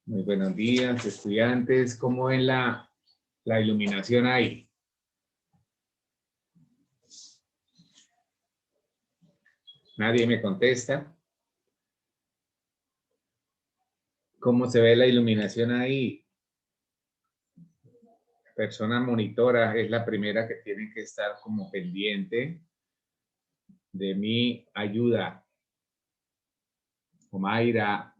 Muy buenos días, estudiantes. ¿Cómo ven la iluminación ahí? Nadie me contesta. ¿Cómo se ve la iluminación ahí? La persona monitora es la primera que tiene que estar como pendiente de mi ayuda. Omaira,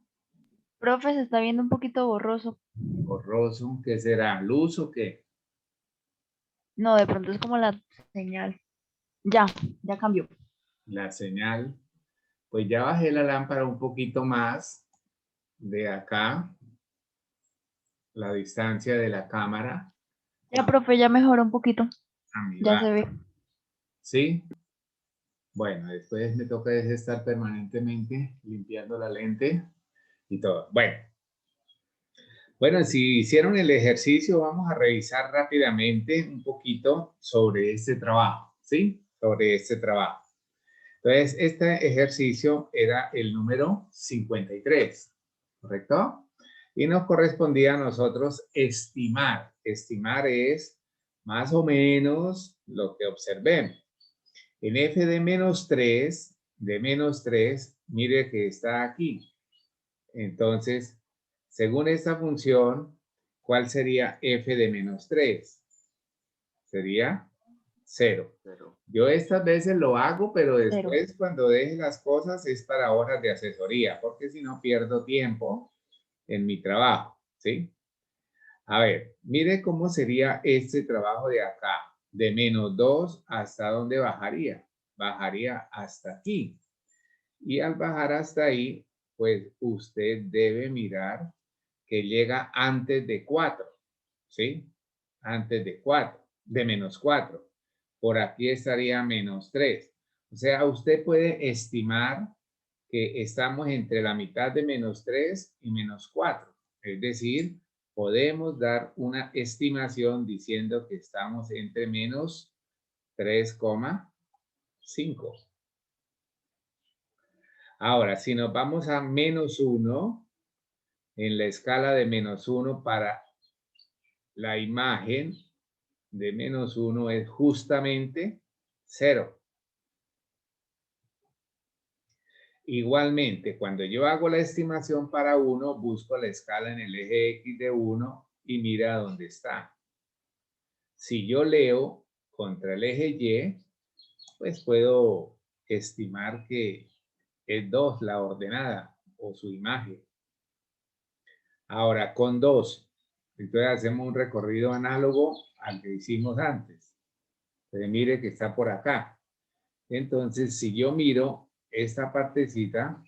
Profe, se está viendo un poquito borroso. borroso, ¿qué será? ¿Luz o qué? No, de pronto es como la señal. Ya cambió. La señal. Pues ya bajé la lámpara un poquito más de acá, la distancia de la cámara. Ya, profe, ya mejoró un poquito. A mi Ya se va. ve. ¿Sí? Bueno, después me toca estar permanentemente limpiando la lente y todo. Bueno, si hicieron el ejercicio, vamos a revisar rápidamente un poquito sobre este trabajo, ¿sí? Sobre este trabajo. Entonces, este ejercicio era el número 53, ¿correcto? Y nos correspondía a nosotros estimar. Estimar es más o menos lo que observemos. En f de menos 3, mire que está aquí. Entonces, según esta función, ¿cuál sería f de menos 3? Sería 0. Yo estas veces lo hago, pero Cero. después cuando deje las cosas es para horas de asesoría, porque si no pierdo tiempo en mi trabajo, ¿sí? A ver, mire cómo sería este trabajo de acá. De menos 2, ¿hasta dónde bajaría? Bajaría hasta aquí. Y al bajar hasta ahí, pues usted debe mirar que llega antes de 4, ¿sí? Antes de 4, de menos 4. Por aquí estaría menos 3. O sea, usted puede estimar que estamos entre la mitad de menos 3 y menos 4. Es decir, podemos dar una estimación diciendo que estamos entre menos 3,5. Ahora, si nos vamos a menos 1, en la escala de menos 1 para la imagen de menos 1 es justamente 0. Igualmente, cuando yo hago la estimación para 1, busco la escala en el eje X de 1 y mira dónde está. Si yo leo contra el eje Y, pues puedo estimar que es 2 la ordenada o su imagen. Ahora, con 2, entonces hacemos un recorrido análogo al que hicimos antes. Entonces, mire que está por acá. Entonces, si yo miro esta partecita,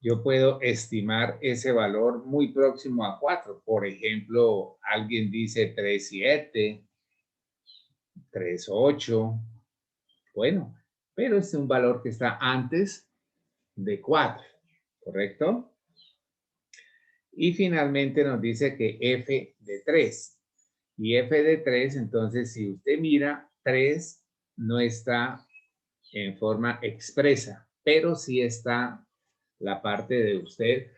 yo puedo estimar ese valor muy próximo a 4. Por ejemplo, alguien dice 3,7, 3,8. Bueno, pero es un valor que está antes de 4, ¿correcto? Y finalmente nos dice que f de 3. Y f de 3, entonces, si usted mira, 3 no está en forma expresa, pero sí está la parte de usted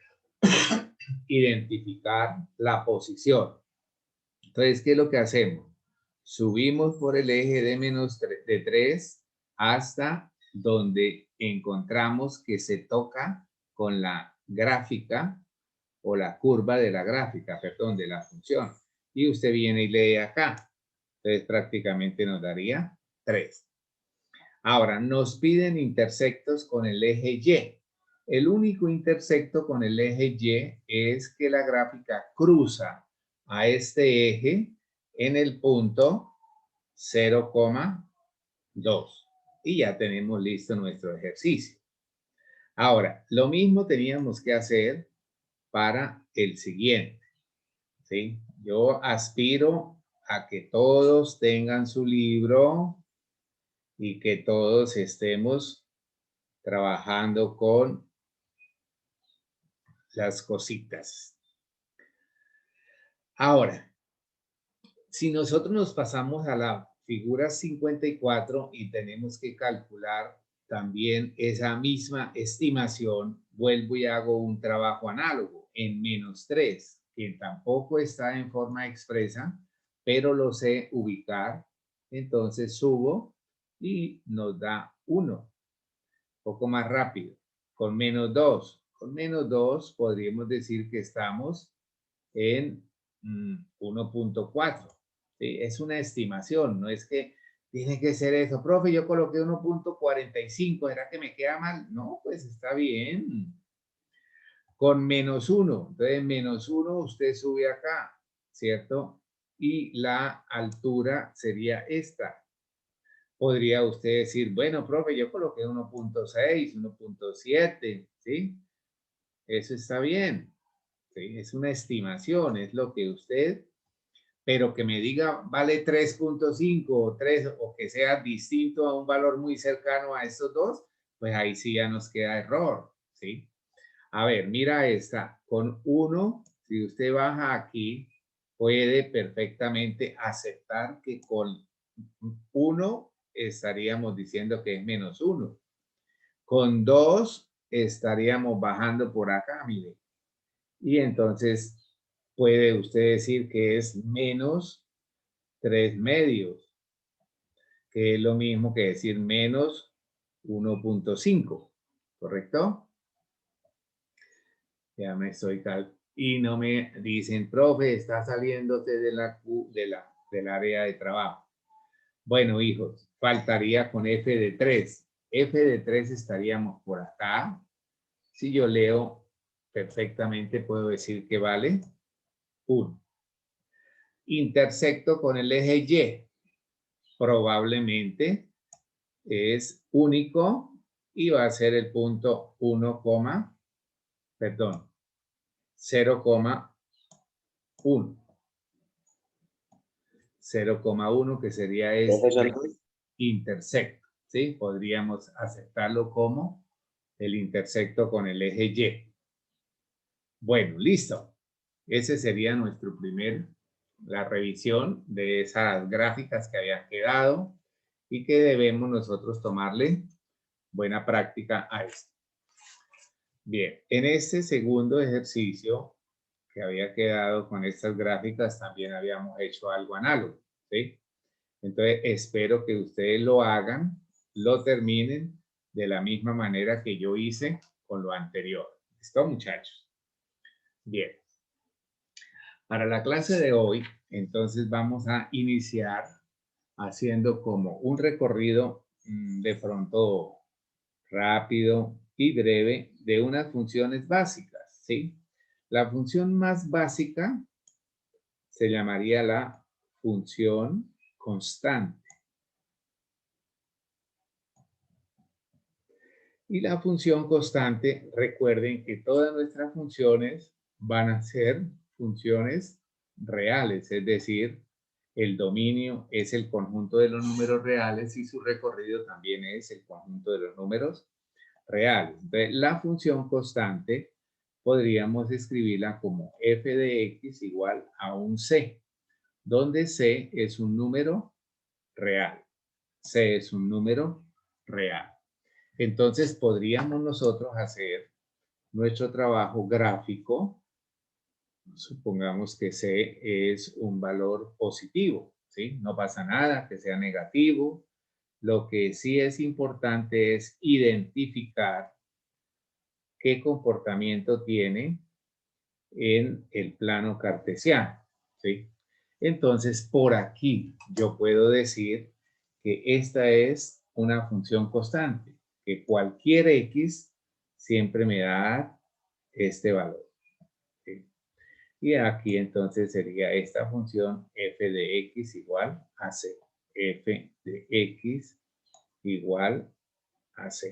identificar la posición. Entonces, ¿qué es lo que hacemos? Subimos por el eje de menos 3, de 3 hasta donde encontramos que se toca con la gráfica o la curva de la gráfica, perdón, de la función. Y usted viene y lee acá. Entonces, prácticamente nos daría 3. Ahora, nos piden intersectos con el eje Y. El único intersecto con el eje Y es que la gráfica cruza a este eje en el punto 0,2. Y ya tenemos listo nuestro ejercicio. Ahora, lo mismo teníamos que hacer para el siguiente, ¿sí? Yo aspiro a que todos tengan su libro y que todos estemos trabajando con las cositas. Ahora, si nosotros nos pasamos a la figura 54 y tenemos que calcular también esa misma estimación vuelvo y hago un trabajo análogo en -3, que tampoco está en forma expresa, pero lo sé ubicar. Entonces subo y nos da 1. Un poco más rápido. Con -2. Con -2 podríamos decir que estamos en 1.4. ¿Sí? Es una estimación, no es que tiene que ser eso. Profe, yo coloqué 1.45, ¿será que me queda mal? No, pues está bien. Con -1, entonces -1 usted sube acá, ¿cierto? Y la altura sería esta. Podría usted decir, bueno, profe, yo coloqué 1.6, 1.7, ¿sí? Eso está bien. ¿Sí? Es una estimación, es lo que usted, pero que me diga vale 3.5 o 3 o que sea distinto a un valor muy cercano a estos dos, pues ahí sí ya nos queda error, ¿sí? A ver, mira esta, con 1, si usted baja aquí, puede perfectamente aceptar que con 1 estaríamos diciendo que es -1. Con 2 estaríamos bajando por acá, mire. Y entonces puede usted decir que es -3/2, que es lo mismo que decir -1.5, ¿correcto? Ya me estoy y no me dicen, profe, está saliéndote del área de trabajo. Bueno, hijos, faltaría con f de 3. F de 3 estaríamos por acá. Si yo leo perfectamente, puedo decir que vale 1. Intersecto con el eje Y. Probablemente es único y va a ser el punto 0,1. 0,1 que sería este intersecto, ¿sí? Podríamos aceptarlo como el intersecto con el eje Y. Bueno, listo. Ese sería la revisión de esas gráficas que habían quedado y que debemos nosotros tomarle buena práctica a esto. Bien, en este segundo ejercicio que había quedado con estas gráficas también habíamos hecho algo análogo, ¿sí? Entonces espero que ustedes lo hagan, lo terminen de la misma manera que yo hice con lo anterior. ¿Listo, muchachos? Bien. Para la clase de hoy, entonces vamos a iniciar haciendo como un recorrido de pronto rápido y breve de unas funciones básicas, ¿sí? La función más básica se llamaría la función constante. Y la función constante, recuerden que todas nuestras funciones van a ser funciones reales, es decir, el dominio es el conjunto de los números reales y su recorrido también es el conjunto de los números reales. Entonces, la función constante podríamos escribirla como f de x igual a un c, donde c es un número real. C es un número real. Entonces podríamos nosotros hacer nuestro trabajo gráfico. Supongamos que C es un valor positivo, ¿sí? No pasa nada que sea negativo. Lo que sí es importante es identificar qué comportamiento tiene en el plano cartesiano, ¿sí? Entonces, por aquí yo puedo decir que esta es una función constante, que cualquier x siempre me da este valor, ¿sí? Y aquí entonces sería esta función f de x igual a c. F de x igual a c.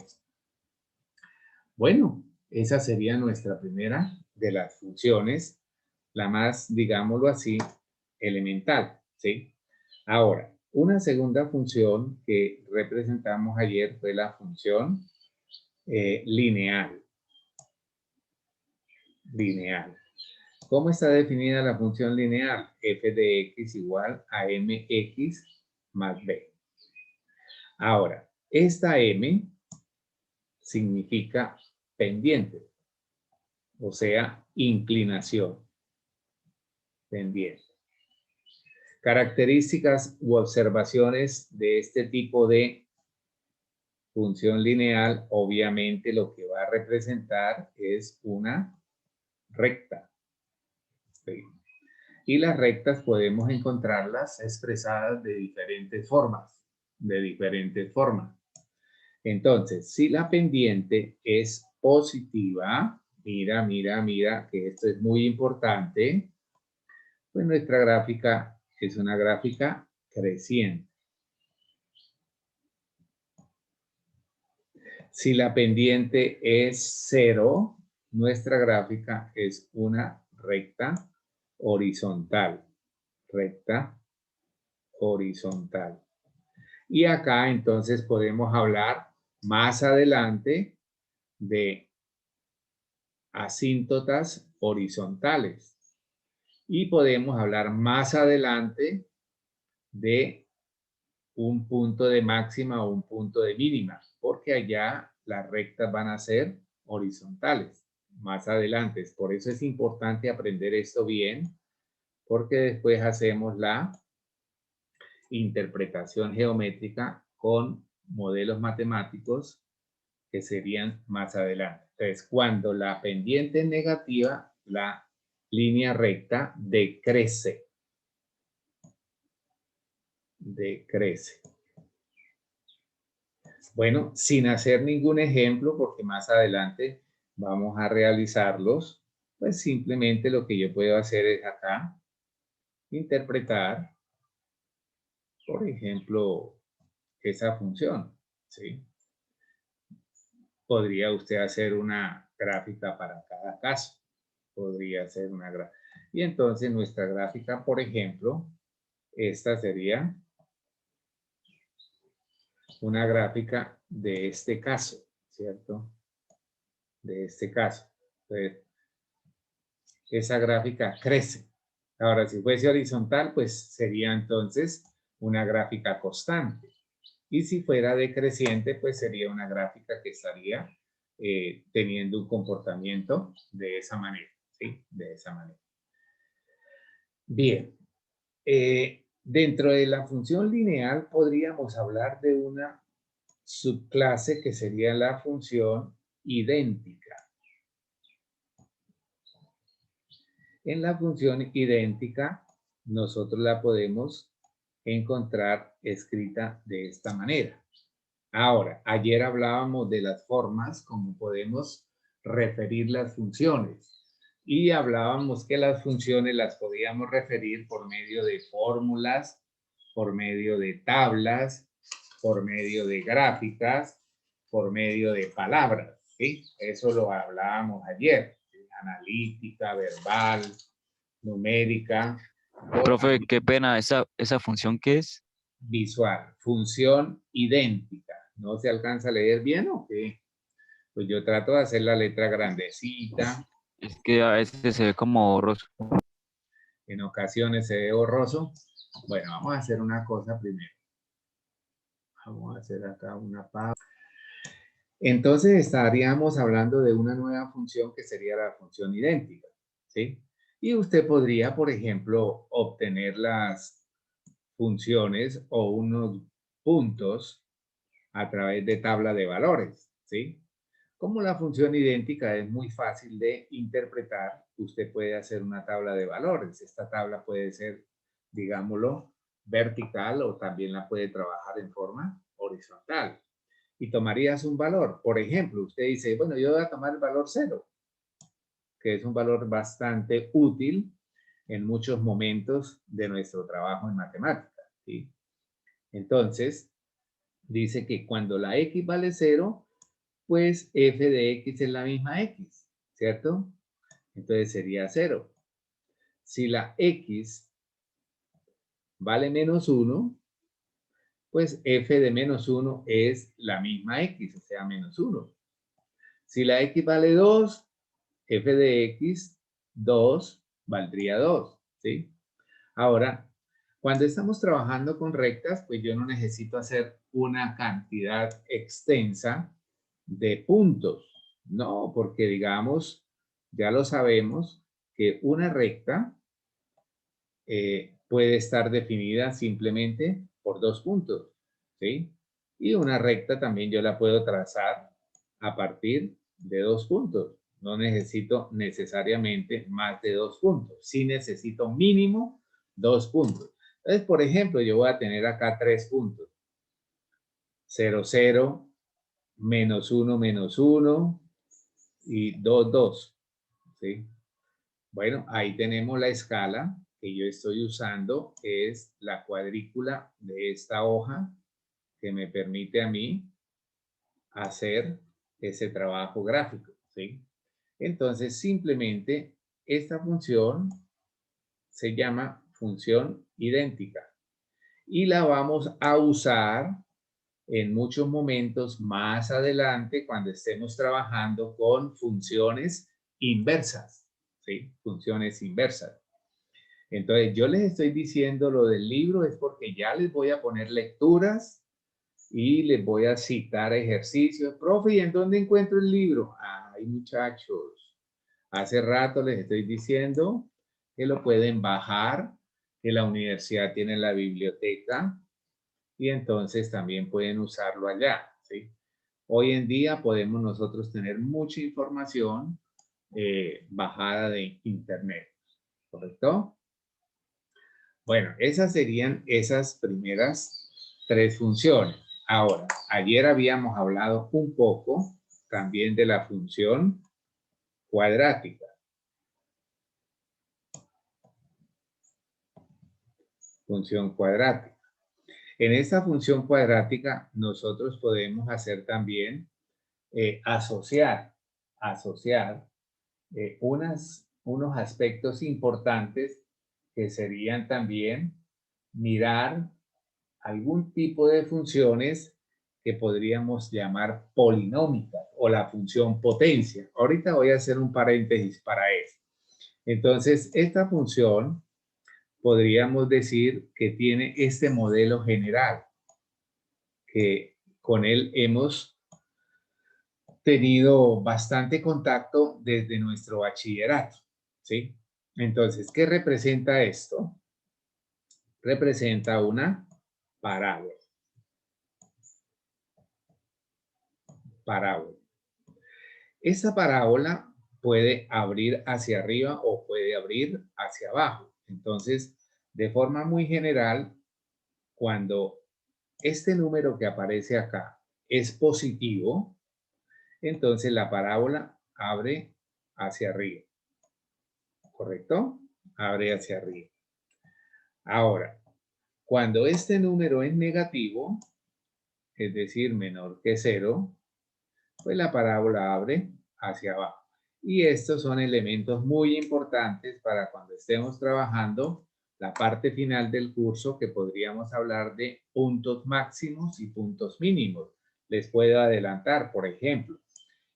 Bueno, esa sería nuestra primera de las funciones, la más, digámoslo así, elemental, ¿sí? Ahora, una segunda función que representamos ayer fue la función lineal. Lineal. ¿Cómo está definida la función lineal? F de x igual a mx más b. Ahora, esta m significa pendiente. o sea, inclinación, pendiente. Características u observaciones de este tipo de función lineal, obviamente lo que va a representar es una recta. ¿Sí? Y las rectas podemos encontrarlas expresadas de diferentes formas, Entonces, si la pendiente es positiva, mira, que esto es muy importante, pues nuestra gráfica es una gráfica creciente. Si la pendiente es 0, nuestra gráfica es una recta horizontal. Recta horizontal. Y acá entonces podemos hablar más adelante de asíntotas horizontales. Y podemos hablar más adelante de un punto de máxima o un punto de mínima, porque allá las rectas van a ser horizontales más adelante. Por eso es importante aprender esto bien, porque después hacemos la interpretación geométrica con modelos matemáticos que serían más adelante. Entonces, cuando la pendiente es negativa, la línea recta decrece. Decrece. Bueno, sin hacer ningún ejemplo, porque más adelante vamos a realizarlos, pues simplemente lo que yo puedo hacer es acá interpretar, por ejemplo, esa función, ¿sí? Podría usted hacer una gráfica para cada caso. Podría hacer una gráfica. Y entonces nuestra gráfica, por ejemplo, esta sería una gráfica de este caso, ¿cierto? De este caso. Entonces, esa gráfica crece. Ahora, si fuese horizontal, pues sería entonces una gráfica constante. Y si fuera decreciente, pues sería una gráfica que estaría teniendo un comportamiento de esa manera, ¿sí? De esa manera. Bien. Dentro de la función lineal podríamos hablar de una subclase que sería la función idéntica. En la función idéntica, nosotros la podemos encontrar escrita de esta manera. Ahora, ayer hablábamos de las formas, como podemos referir las funciones. Y hablábamos que las funciones las podíamos referir por medio de fórmulas, por medio de tablas, por medio de gráficas, por medio de palabras. ¿Sí? Eso lo hablábamos ayer. Analítica, verbal, numérica. Profe, qué pena, ¿esa función qué es? Visual, función idéntica. ¿No se alcanza a leer bien o qué? Pues yo trato de hacer la letra grandecita. Es que a veces se ve como borroso. En ocasiones se ve borroso. Bueno, vamos a hacer una cosa primero. Vamos a hacer acá una pausa. Entonces estaríamos hablando de una nueva función que sería la función idéntica, ¿sí? Y usted podría, por ejemplo, obtener las funciones o unos puntos a través de tabla de valores, ¿sí? Como la función idéntica es muy fácil de interpretar, usted puede hacer una tabla de valores. Esta tabla puede ser, digámoslo, vertical o también la puede trabajar en forma horizontal. Y tomarías un valor. Por ejemplo, usted dice, bueno, yo voy a tomar el valor 0, que es un valor bastante útil en muchos momentos de nuestro trabajo en matemáticas, ¿sí? Entonces, dice que cuando la x vale 0, pues f de x es la misma x, ¿cierto? Entonces sería 0. Si la x vale menos 1, pues f de menos 1 es la misma x, o sea, menos 1. Si la x vale 2, f de x, 2, valdría 2, ¿sí? Ahora, cuando estamos trabajando con rectas, pues yo no necesito hacer una cantidad extensa de puntos. No, porque digamos, ya lo sabemos que una recta puede estar definida simplemente por 2 puntos, ¿sí? Y una recta también yo la puedo trazar a partir de 2 puntos. No necesito necesariamente más de 2 puntos. Sí necesito mínimo 2 puntos. Entonces, por ejemplo, yo voy a tener acá 3 puntos. 0, 0, menos 1 y 2, 2, ¿sí? Bueno, ahí tenemos la escala que yo estoy usando, que es la cuadrícula de esta hoja que me permite a mí hacer ese trabajo gráfico, ¿sí? Entonces, simplemente esta función se llama función idéntica y la vamos a usar en muchos momentos más adelante cuando estemos trabajando con funciones inversas, ¿sí? Funciones inversas. Entonces, yo les estoy diciendo lo del libro es porque ya les voy a poner lecturas y les voy a citar ejercicios. Profe, ¿y en dónde encuentro el libro? Ay, muchachos, hace rato les estoy diciendo que lo pueden bajar, que la universidad tiene la biblioteca y entonces también pueden usarlo allá, ¿sí? Hoy en día podemos nosotros tener mucha información bajada de internet, ¿correcto? Bueno, esas serían esas primeras 3 funciones. Ahora, ayer habíamos hablado un poco también de la función cuadrática. Función cuadrática. En esta función cuadrática nosotros podemos hacer también asociar unos aspectos importantes que serían también mirar algún tipo de funciones que podríamos llamar polinómicas o la función potencia. Ahorita voy a hacer un paréntesis para eso. Entonces, esta función podríamos decir que tiene este modelo general, que con él hemos tenido bastante contacto desde nuestro bachillerato, ¿sí? Entonces, ¿qué representa esto? Representa una parábola. Parábola. Esa parábola puede abrir hacia arriba o puede abrir hacia abajo. Entonces, de forma muy general, cuando este número que aparece acá es positivo, entonces la parábola abre hacia arriba. ¿Correcto? Abre hacia arriba. Ahora, cuando este número es negativo, es decir, menor que 0, pues la parábola abre hacia abajo. Y estos son elementos muy importantes para cuando estemos trabajando la parte final del curso, que podríamos hablar de puntos máximos y puntos mínimos. Les puedo adelantar, por ejemplo,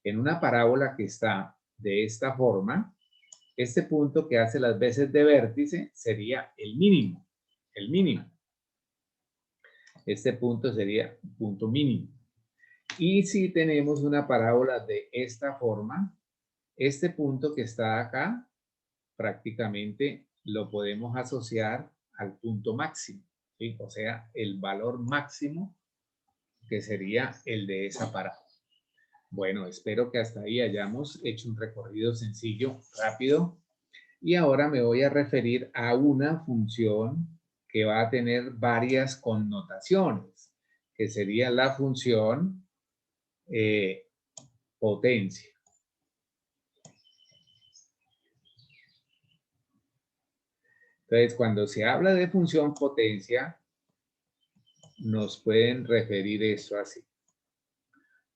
en una parábola que está de esta forma, este punto que hace las veces de vértice sería el mínimo, el mínimo. Este punto sería un punto mínimo. Y si tenemos una parábola de esta forma, este punto que está acá, prácticamente lo podemos asociar al punto máximo, ¿sí? O sea, el valor máximo que sería el de esa parábola. Bueno, espero que hasta ahí hayamos hecho un recorrido sencillo, rápido. Y ahora me voy a referir a una función que va a tener varias connotaciones, que sería la función potencia. Entonces, cuando se habla de función potencia, nos pueden referir eso así.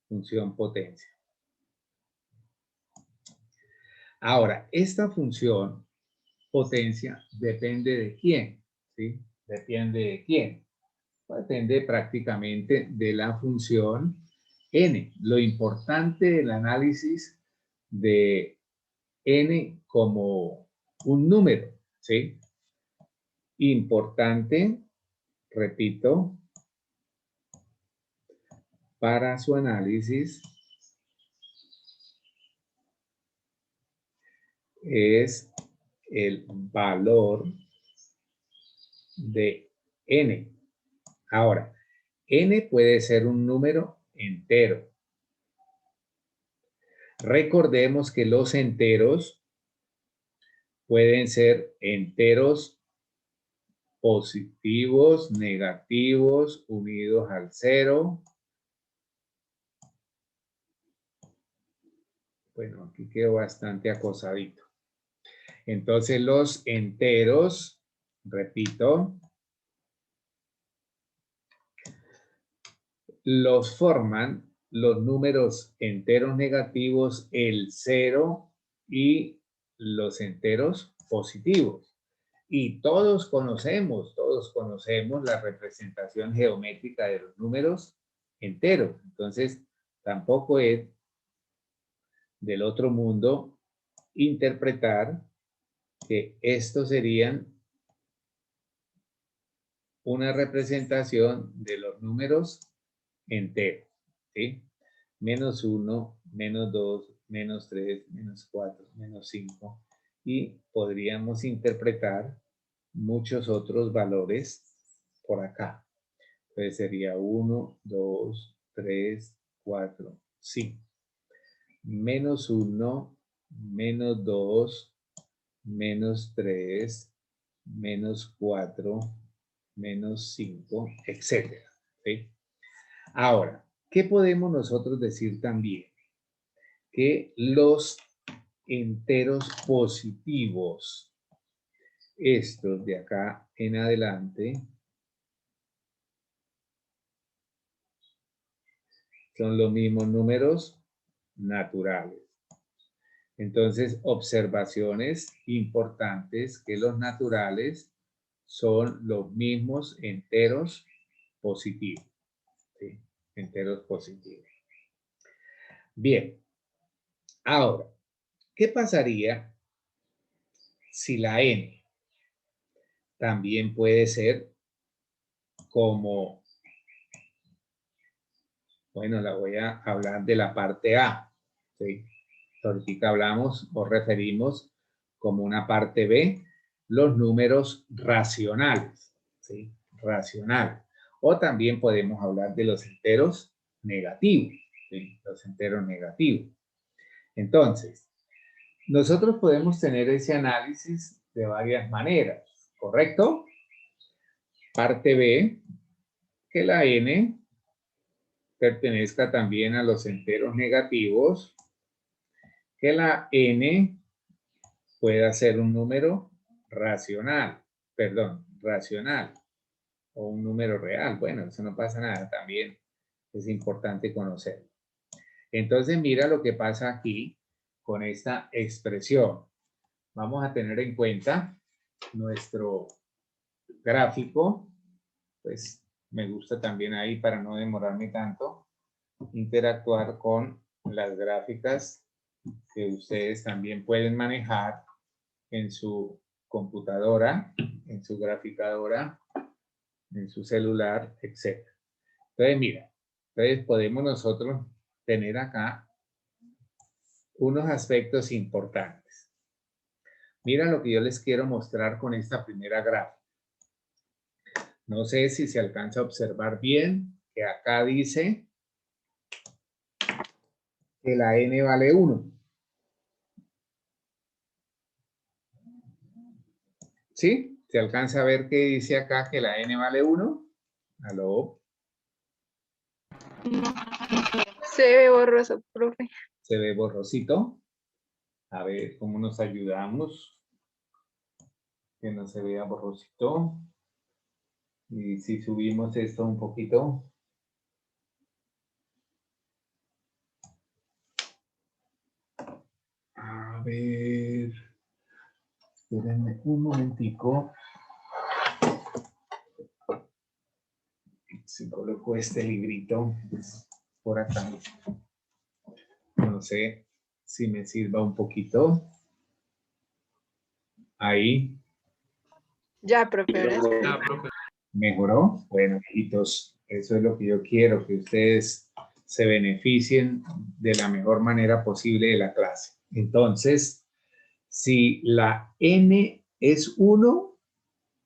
Función potencia. Ahora, esta función potencia depende de quién, ¿sí? Depende de quién. Depende prácticamente de la función n. Lo importante del análisis de n como un número, ¿sí? Importante, repito, para su análisis es el valor de n. Ahora, n puede ser un número entero. Recordemos que los enteros pueden ser enteros positivos, negativos, unidos al 0. Bueno, aquí quedó bastante acosadito. Entonces los enteros, repito, los forman los números enteros negativos, el 0 y los enteros positivos. Y todos conocemos la representación geométrica de los números enteros. Entonces, tampoco es del otro mundo interpretar que estos serían una representación de los números enteros, ¿sí? Menos 1, menos 2, menos 3, menos 4, menos 5. Y podríamos interpretar muchos otros valores por acá. Entonces sería 1, 2, 3, 4, 5. Menos 1, menos 2, menos 3, menos 4, menos 5, etcétera, ¿sí? Ahora, ¿qué podemos nosotros decir también? Que los enteros positivos, estos de acá en adelante, son los mismos números naturales. Entonces, observaciones importantes, que los naturales son los mismos enteros positivos. ¿Sí? Enteros positivos. Bien. Ahora, ¿qué pasaría si la n también puede ser como, bueno, la voy a hablar de la parte A, ¿sí? Ahorita hablamos o referimos como una parte B, los números racionales, ¿sí? Racionales. O también podemos hablar de los enteros negativos, ¿sí? Los enteros negativos. Entonces, nosotros podemos tener ese análisis de varias maneras, ¿correcto? Parte B, que la n pertenezca también a los enteros negativos, que la n pueda ser un número racional, o un número real. Bueno, eso no pasa nada, también es importante conocerlo. Entonces, mira lo que pasa aquí con esta expresión. Vamos a tener en cuenta nuestro gráfico, pues me gusta también ahí, para no demorarme tanto, interactuar con las gráficas que ustedes también pueden manejar en su computadora, en su graficadora, en su celular, etc. Entonces, mira, entonces podemos nosotros tener acá unos aspectos importantes. Mira lo que yo les quiero mostrar con esta primera gráfica. No sé si se alcanza a observar bien que acá dice que la n vale 1. ¿Sí? ¿Se alcanza a ver que dice acá que la n vale 1? ¿Aló? Se ve borroso, profe. ¿Se ve borrosito? A ver cómo nos ayudamos. Que no se vea borrosito. Y si subimos esto un poquito. A ver. Espérenme un momentico. Si coloco este librito por acá. No sé si me sirva un poquito. Ahí. Ya, profe, ahora sí. ¿Mejoró? Bueno, hijitos, eso es lo que yo quiero, que ustedes se beneficien de la mejor manera posible de la clase. Entonces, Si la n es 1,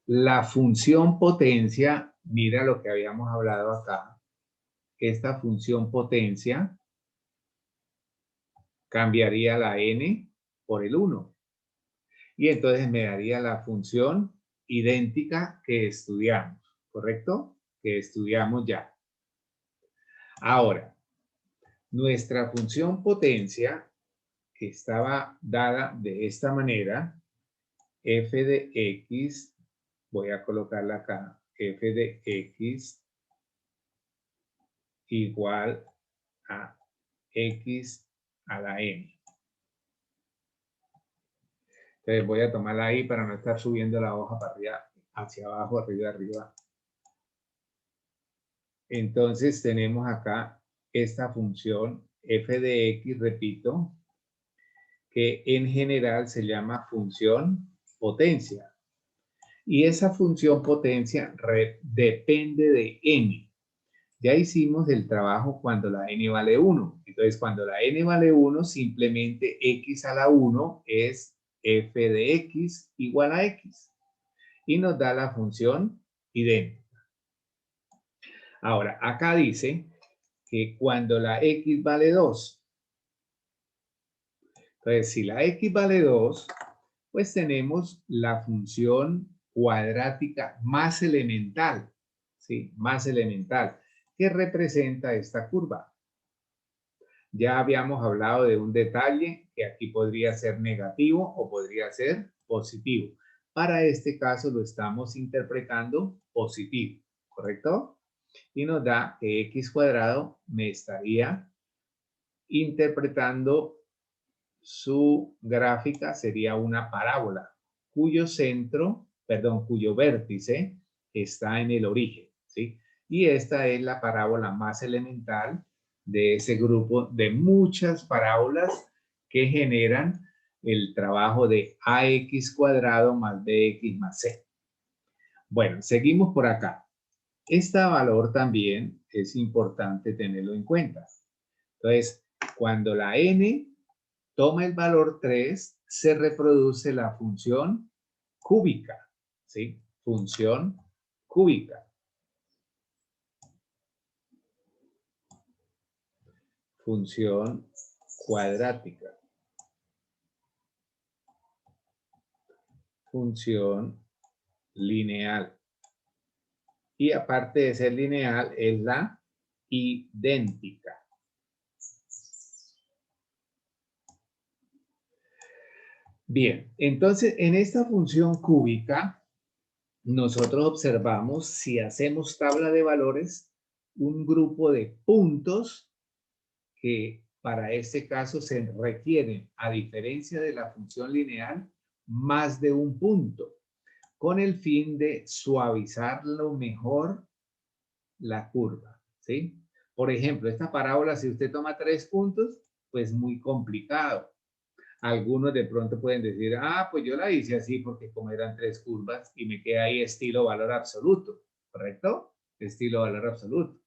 la función potencia, mira lo que habíamos hablado acá, esta función potencia cambiaría la n por el 1. Y entonces me daría la función idéntica que estudiamos, ¿correcto? Que estudiamos ya. Ahora, nuestra función potencia, que estaba dada de esta manera, f de x, voy a colocarla acá, f de x igual a x a la n. Entonces voy a tomarla ahí para no estar subiendo la hoja para arriba, hacia abajo, arriba, arriba. Entonces tenemos acá esta función f de x, repito, que en general se llama función potencia. Y esa función potencia depende de n. Ya hicimos el trabajo cuando la n vale 1. Entonces, cuando la n vale 1, simplemente x a la 1 es f de x igual a x. Y nos da la función idéntica. Ahora, acá dice que cuando la x vale 2. Entonces, si la x vale 2, pues tenemos la función cuadrática más elemental, ¿sí? Más elemental, que representa esta curva. Ya habíamos hablado de un detalle que aquí podría ser negativo o podría ser positivo. Para este caso lo estamos interpretando positivo, ¿correcto? Y nos da que x cuadrado me estaría interpretando su gráfica sería una parábola cuyo cuyo vértice está en el origen, ¿sí? Y esta es la parábola más elemental de ese grupo de muchas parábolas que generan el trabajo de ax cuadrado más bx más c. Bueno, seguimos por acá. Este valor también es importante tenerlo en cuenta. Entonces, cuando la n toma el valor 3, se reproduce la función cúbica, ¿sí? Función cúbica. Función cuadrática. Función lineal. Y aparte de ser lineal, es la idéntica. Bien, entonces en esta función cúbica, nosotros observamos, si hacemos tabla de valores, un grupo de puntos que para este caso se requieren, a diferencia de la función lineal, más de un punto, con el fin de suavizarlo mejor la curva, ¿sí? Por ejemplo, esta parábola, si usted toma 3 puntos, pues muy complicado. Algunos de pronto pueden decir, ah, pues yo la hice así porque como eran 3 curvas y me queda ahí estilo valor absoluto, ¿correcto? Estilo valor absoluto.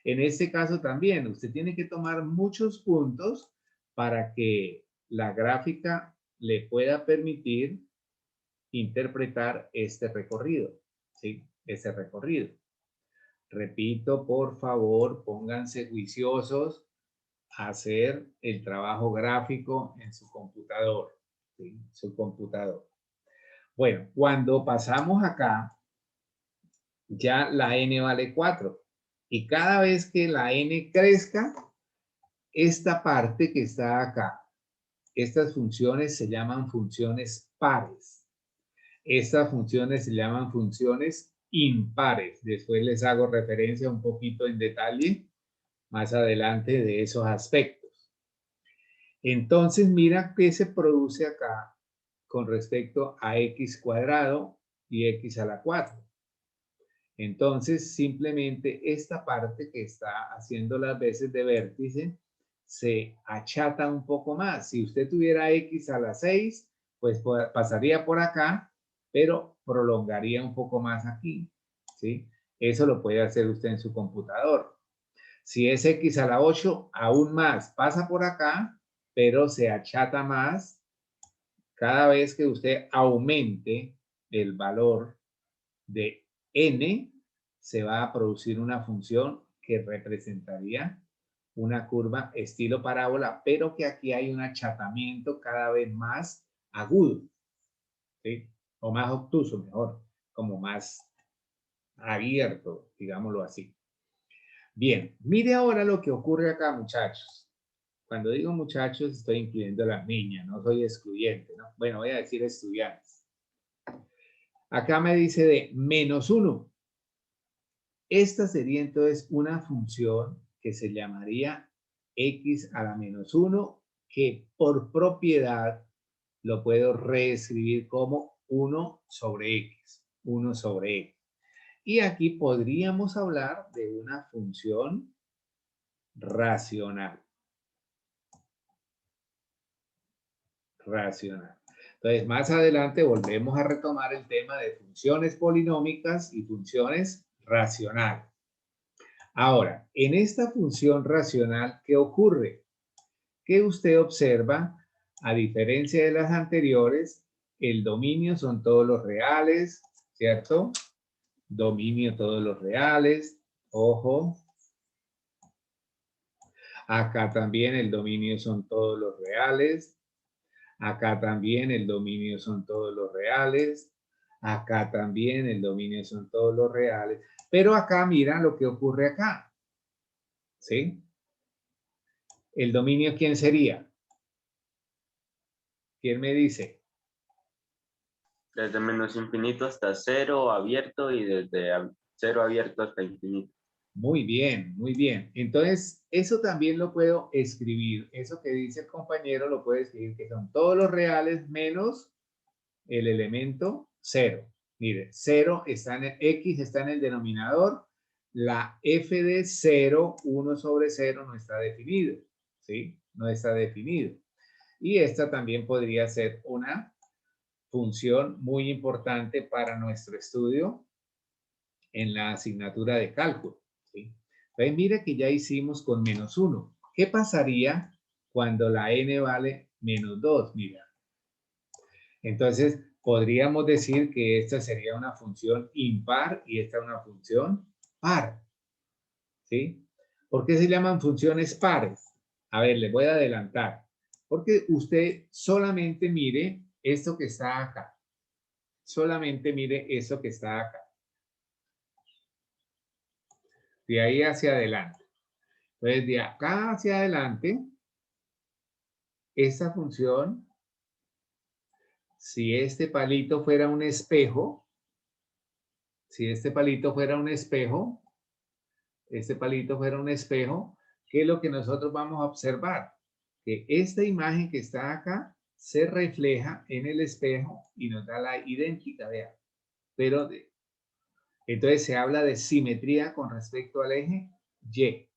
En este caso también, usted tiene que tomar muchos puntos para que la gráfica le pueda permitir interpretar este recorrido, ¿sí? Este recorrido. Repito, por favor, pónganse juiciosos a hacer el trabajo gráfico en su computador, ¿sí? Su computador. Bueno, cuando pasamos acá, ya la n vale 4. Y cada vez que la n crezca, esta parte que está acá, estas funciones se llaman funciones pares. Estas funciones se llaman funciones impares. Después les hago referencia un poquito en detalle más adelante de esos aspectos. Entonces, mira qué se produce acá con respecto a x cuadrado y x a la 4. Entonces, simplemente esta parte que está haciendo las veces de vértice se achata un poco más. Si usted tuviera x a la 6, pues pasaría por acá, pero prolongaría un poco más aquí, ¿sí? Eso lo puede hacer usted en su computador. Si es x a la 8, aún más, pasa por acá, pero se achata más cada vez que usted aumente el valor de n, se va a producir una función que representaría una curva estilo parábola, pero que aquí hay un achatamiento cada vez más agudo, ¿sí? O más obtuso, mejor, como más abierto, digámoslo así. Bien, mire ahora lo que ocurre acá, muchachos. Cuando digo muchachos, estoy incluyendo a las niñas, no soy excluyente, ¿no? Bueno, voy a decir estudiantes. Acá me dice de -1. Esta sería entonces una función que se llamaría x a la -1, que por propiedad lo puedo reescribir como 1 sobre x, 1 sobre x. Y aquí podríamos hablar de una función racional. Racional. Entonces, más adelante volvemos a retomar el tema de funciones polinómicas y funciones racionales. Ahora, en esta función racional, ¿qué ocurre? Que usted observa, a diferencia de las anteriores, el dominio son todos los reales, ¿cierto? Dominio todos los reales, ojo. Acá también el dominio son todos los reales. Acá también el dominio son todos los reales. Acá también el dominio son todos los reales. Pero acá mira lo que ocurre acá. ¿Sí? ¿El dominio quién sería? ¿Quién me dice? Desde menos infinito hasta 0 abierto y desde 0 abierto hasta infinito. Muy bien, muy bien. Entonces, eso también lo puedo escribir. Eso que dice el compañero lo puedo escribir, que son todos los reales menos el elemento 0. Mire, 0 está en el, x está en el denominador. La f de 0, 1 sobre 0, no está definido. ¿Sí? No está definido. Y esta también podría ser una función muy importante para nuestro estudio en la asignatura de cálculo. ¿Sí? Entonces, mire que ya hicimos con -1. ¿Qué pasaría cuando la n vale -2? Mira. Entonces, podríamos decir que esta sería una función impar y esta una función par. ¿Sí? ¿Por qué se llaman funciones pares? A ver, les voy a adelantar. Porque usted solamente mire esto que está acá. Solamente mire eso que está acá. De ahí hacia adelante. Entonces, de acá hacia adelante, esta función, si este palito fuera un espejo, si este palito fuera un espejo, ¿qué es lo que nosotros vamos a observar? Que esta imagen que está acá se refleja en el espejo y nos da la idéntica, vean. Pero, entonces se habla de simetría con respecto al eje Y.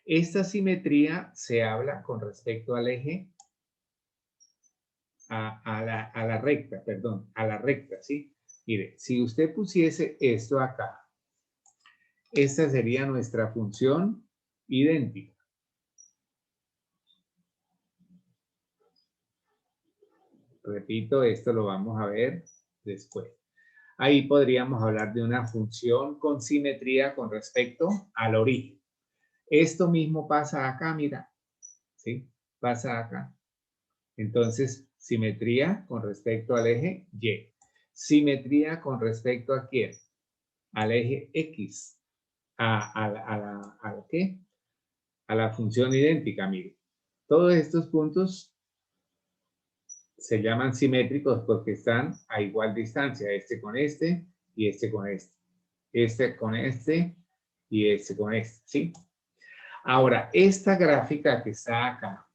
Esta simetría se habla con respecto al eje a la recta, perdón, a la recta, ¿sí? Mire, si usted pusiese esto acá, esta sería nuestra función idéntica. Repito, esto lo vamos a ver después. Ahí podríamos hablar de una función con simetría con respecto al origen. Esto mismo pasa acá, mira, ¿sí? Pasa acá. Entonces, simetría con respecto al eje Y. Simetría con respecto a quién? Al eje X. ¿A qué? A la función idéntica, mire. Todos estos puntos se llaman simétricos porque están a igual distancia, este con este y este con este. Este con este y este con este, ¿sí? Ahora, esta gráfica que está acá,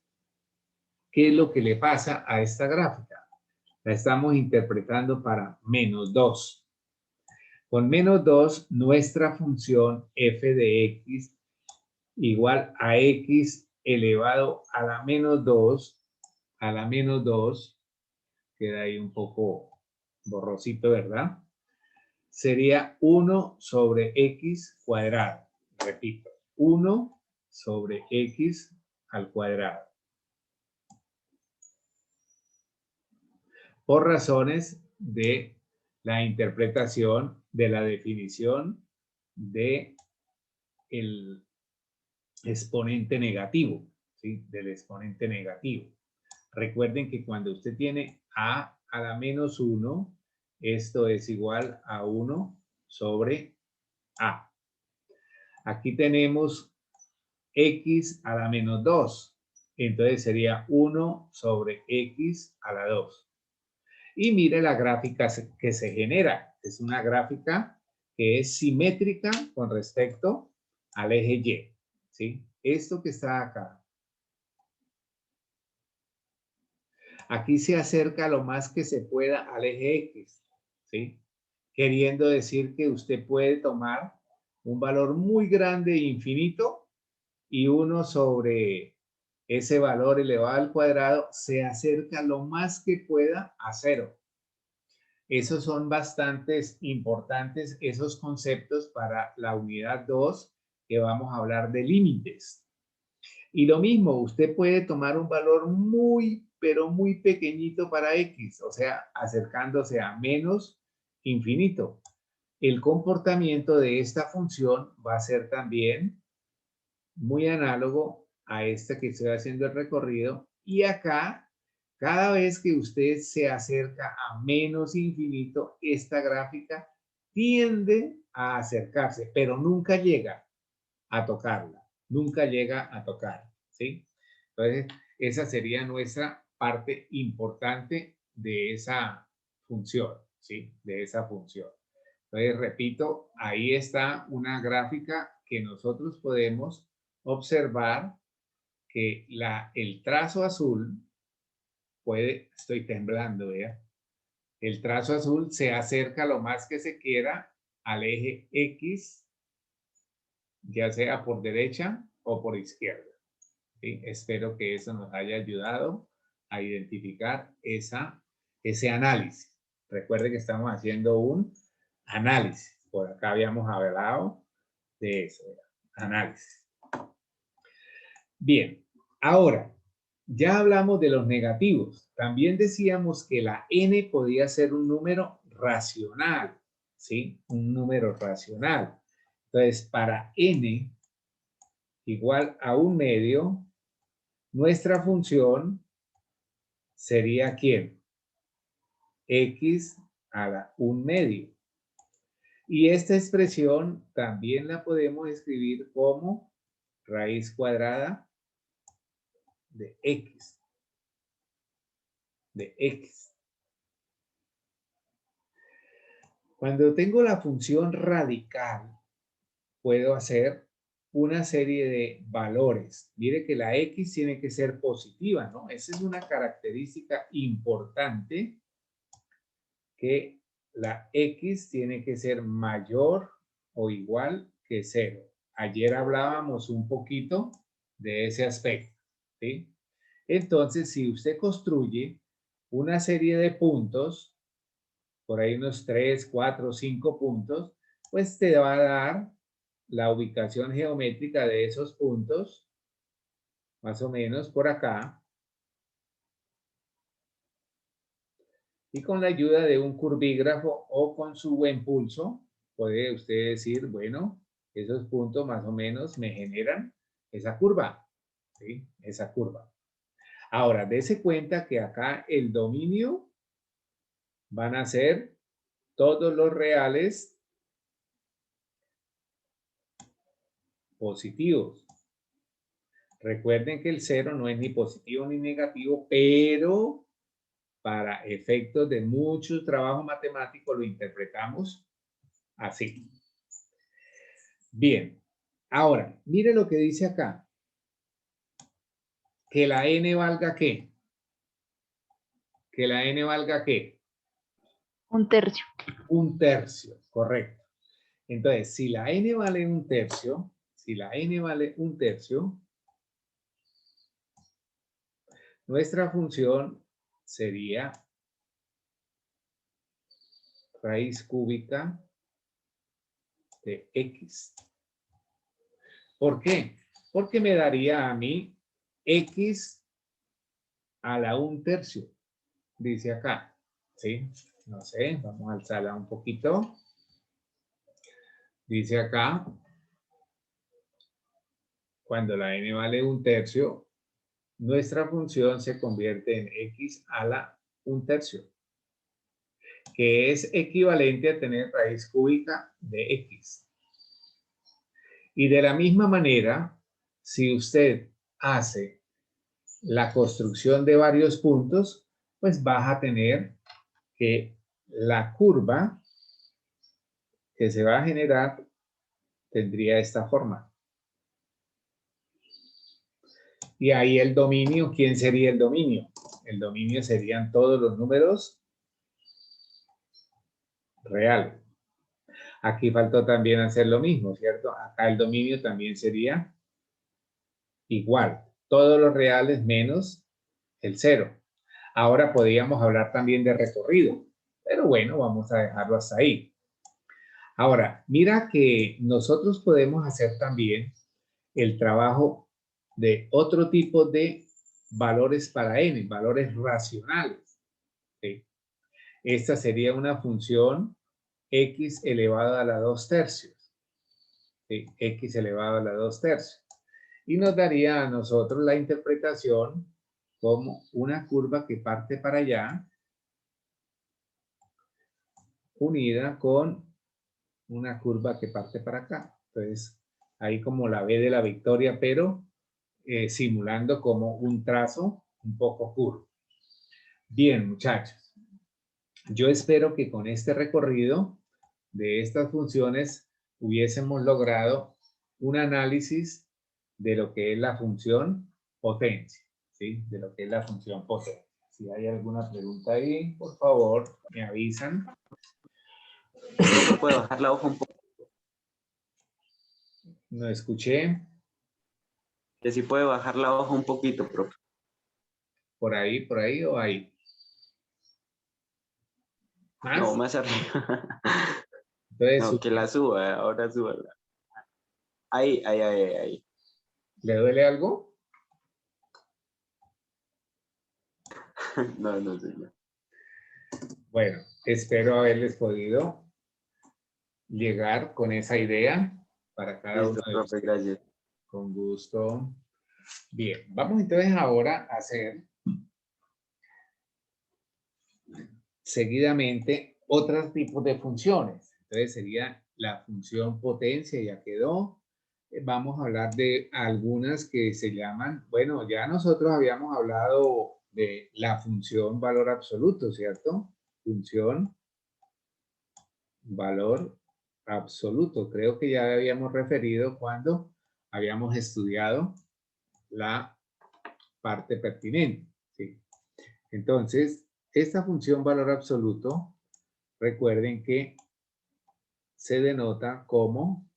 ¿qué es lo que le pasa a esta gráfica? La estamos interpretando para -2. Con -2, nuestra función f de x igual a x elevado a la -2, queda ahí un poco borrosito, ¿verdad? Sería 1 sobre x cuadrado. Repito, 1 sobre x al cuadrado. por razones de la interpretación de la definición de el exponente negativo, ¿sí? Del exponente negativo. Recuerden que cuando usted tiene a la menos 1, esto es igual a 1 sobre a. Aquí tenemos x a la menos 2. Entonces sería 1 sobre x a la 2. Y mire la gráfica que se genera. Es una gráfica que es simétrica con respecto al eje Y. ¿Sí? Esto que está acá. Aquí se acerca lo más que se pueda al eje X. ¿Sí? Queriendo decir que usted puede tomar un valor muy grande e infinito y 1 sobre ese valor elevado al cuadrado se acerca lo más que pueda a 0. Esos son bastantes importantes, esos conceptos para la unidad 2, que vamos a hablar de límites. Y lo mismo, usted puede tomar un valor muy, pero muy pequeñito para X, o sea, acercándose a menos infinito. El comportamiento de esta función va a ser también muy análogo a este que estoy haciendo el recorrido. Y acá, cada vez que usted se acerca a menos infinito, esta gráfica tiende a acercarse, pero nunca llega a tocarla. Nunca llega a tocar, ¿sí? Entonces, esa sería nuestra parte importante de esa función, ¿sí? De esa función. Entonces, repito, ahí está una gráfica que nosotros podemos observar que el trazo azul estoy temblando, ¿vea? El trazo azul se acerca lo más que se quiera al eje X, ya sea por derecha o por izquierda. ¿Sí? Espero que eso nos haya ayudado a identificar ese análisis. Recuerde que estamos haciendo un análisis. Por acá habíamos hablado de eso, análisis. Bien, ahora, ya hablamos de los negativos. También decíamos que la n podía ser un número racional, ¿sí? Un número racional. Entonces, para n igual a 1/2, nuestra función sería ¿quién? X a la 1/2. Y esta expresión también la podemos escribir como raíz cuadrada de X. De X. Cuando tengo la función radical, puedo hacer una serie de valores. Mire que la X tiene que ser positiva, ¿no? Esa es una característica importante, que la X tiene que ser mayor o igual que 0. Ayer hablábamos un poquito de ese aspecto, ¿sí? Entonces, si usted construye una serie de puntos, por ahí unos 3, 4, 5 puntos, pues te va a dar la ubicación geométrica de esos puntos, más o menos por acá. Y con la ayuda de un curvígrafo o con su buen pulso, puede usted decir, bueno, esos puntos más o menos me generan esa curva, ¿sí? Esa curva. Ahora, dése cuenta que acá el dominio van a ser todos los reales positivos. Recuerden que el 0 no es ni positivo ni negativo, pero para efectos de mucho trabajo matemático lo interpretamos así. Bien, ahora, mire lo que dice acá. Que la n valga ¿qué? Que la n valga ¿qué? 1/3. 1/3, correcto. Entonces, si la n vale 1/3, si la n vale 1/3, nuestra función sería raíz cúbica de x. ¿Por qué? Porque me daría a mí x a la 1/3, dice acá. ¿sí? No sé, vamos a alzarla un poquito. Dice acá, cuando la n vale 1/3, nuestra función se convierte en x a la 1/3, que es equivalente a tener raíz cúbica de x. Y de la misma manera, si usted hace la construcción de varios puntos, pues vas a tener que la curva que se va a generar tendría esta forma. Y ahí el dominio, ¿quién sería el dominio? El dominio serían todos los números reales. Aquí faltó también hacer lo mismo, ¿cierto? Acá el dominio también sería igual. Todos los reales menos el 0. Ahora podríamos hablar también de recorrido, pero bueno, vamos a dejarlo hasta ahí. Ahora, mira que nosotros podemos hacer también el trabajo de otro tipo de valores para n, valores racionales. ¿Sí? Esta sería una función x elevado a la 2/3. ¿Sí? X elevado a la 2/3. Y nos daría a nosotros la interpretación como una curva que parte para allá, unida con una curva que parte para acá. Entonces, ahí como la B de la victoria, pero simulando como un trazo un poco curvo. Bien, muchachos. Yo espero que con este recorrido de estas funciones hubiésemos logrado un análisis de lo que es la función potencia, ¿sí? De lo que es la función potencia. Si hay alguna pregunta ahí, por favor, me avisan. Profe, ¿puedo bajar la hoja un poco? No escuché. Que si puede bajar la hoja un poquito, profe. Por ahí o ahí. ¿Más? No, más arriba. Entonces, No, que la suba, ahora súbala. Ahí. ¿le duele algo? No, señor. Bueno, espero haberles podido llegar con esa idea para cada uno Listo, de profe, ustedes. gracias. Con gusto. Bien, vamos entonces ahora a hacer seguidamente otros tipos de funciones. Entonces sería la función potencia, ya quedó. Vamos a hablar de algunas que se llaman, bueno, ya nosotros habíamos hablado de la función valor absoluto, ¿cierto? Función valor absoluto. Creo que ya habíamos referido cuando habíamos estudiado la parte pertinente. ¿Sí? Entonces, esta función valor absoluto, recuerden que se denota como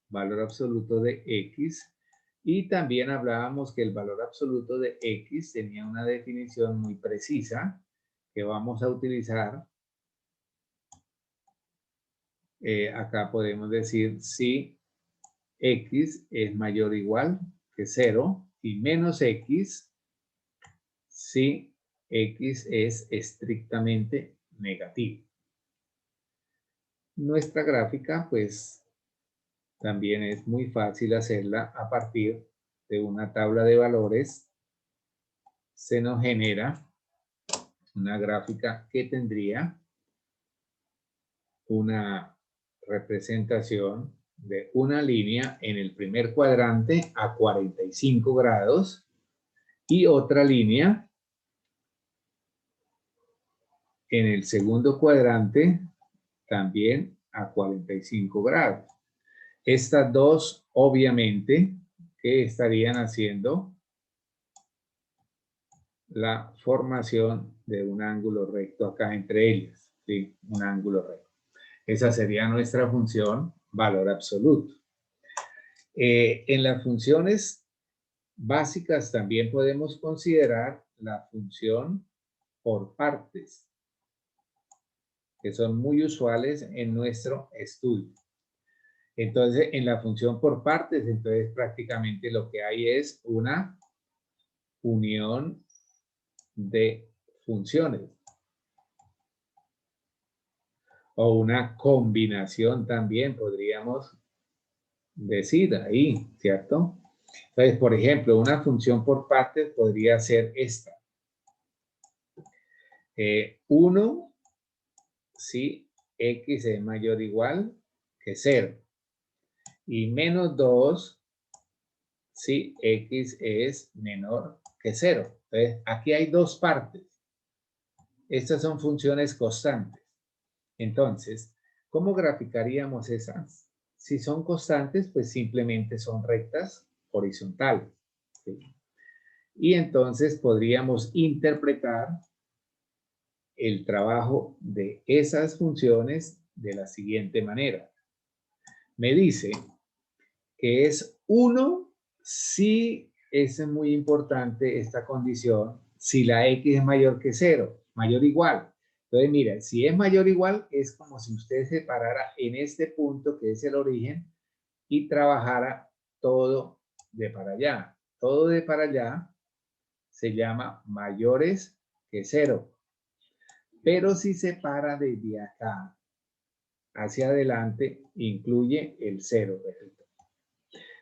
valor absoluto de x, y también hablábamos que el valor absoluto de x tenía una definición muy precisa que vamos a utilizar. Acá podemos decir si x es mayor o igual que 0 y menos x si x es estrictamente negativo. Nuestra gráfica, pues, también es muy fácil hacerla a partir de una tabla de valores. Se nos genera una gráfica que tendría una representación de una línea en el primer cuadrante a 45 grados y otra línea en el segundo cuadrante también a 45 grados. Estas dos, obviamente, que estarían haciendo la formación de un ángulo recto acá entre ellas, ¿sí? Un ángulo recto. Esa sería nuestra función valor absoluto. En las funciones básicas también podemos considerar la función por partes, que son muy usuales en nuestro estudio. Entonces, en la función por partes, entonces prácticamente lo que hay es una unión de funciones. O una combinación también podríamos decir ahí, ¿cierto? Entonces, por ejemplo, una función por partes podría ser esta. 1 si x es mayor o igual que 0. Y menos 2 si x es menor que 0. Entonces, aquí hay dos partes. Estas son funciones constantes. Entonces, ¿cómo graficaríamos esas? Si son constantes, pues simplemente son rectas horizontales, ¿sí? Y entonces podríamos interpretar el trabajo de esas funciones de la siguiente manera. Me dice que es 1 si es muy importante esta condición, si la x es mayor que 0, mayor o igual. Entonces, mira, si es mayor o igual, es como si usted se parara en este punto que es el origen y trabajara todo de para allá. Todo de para allá se llama mayores que 0. Pero si se para desde acá hacia adelante, incluye el 0.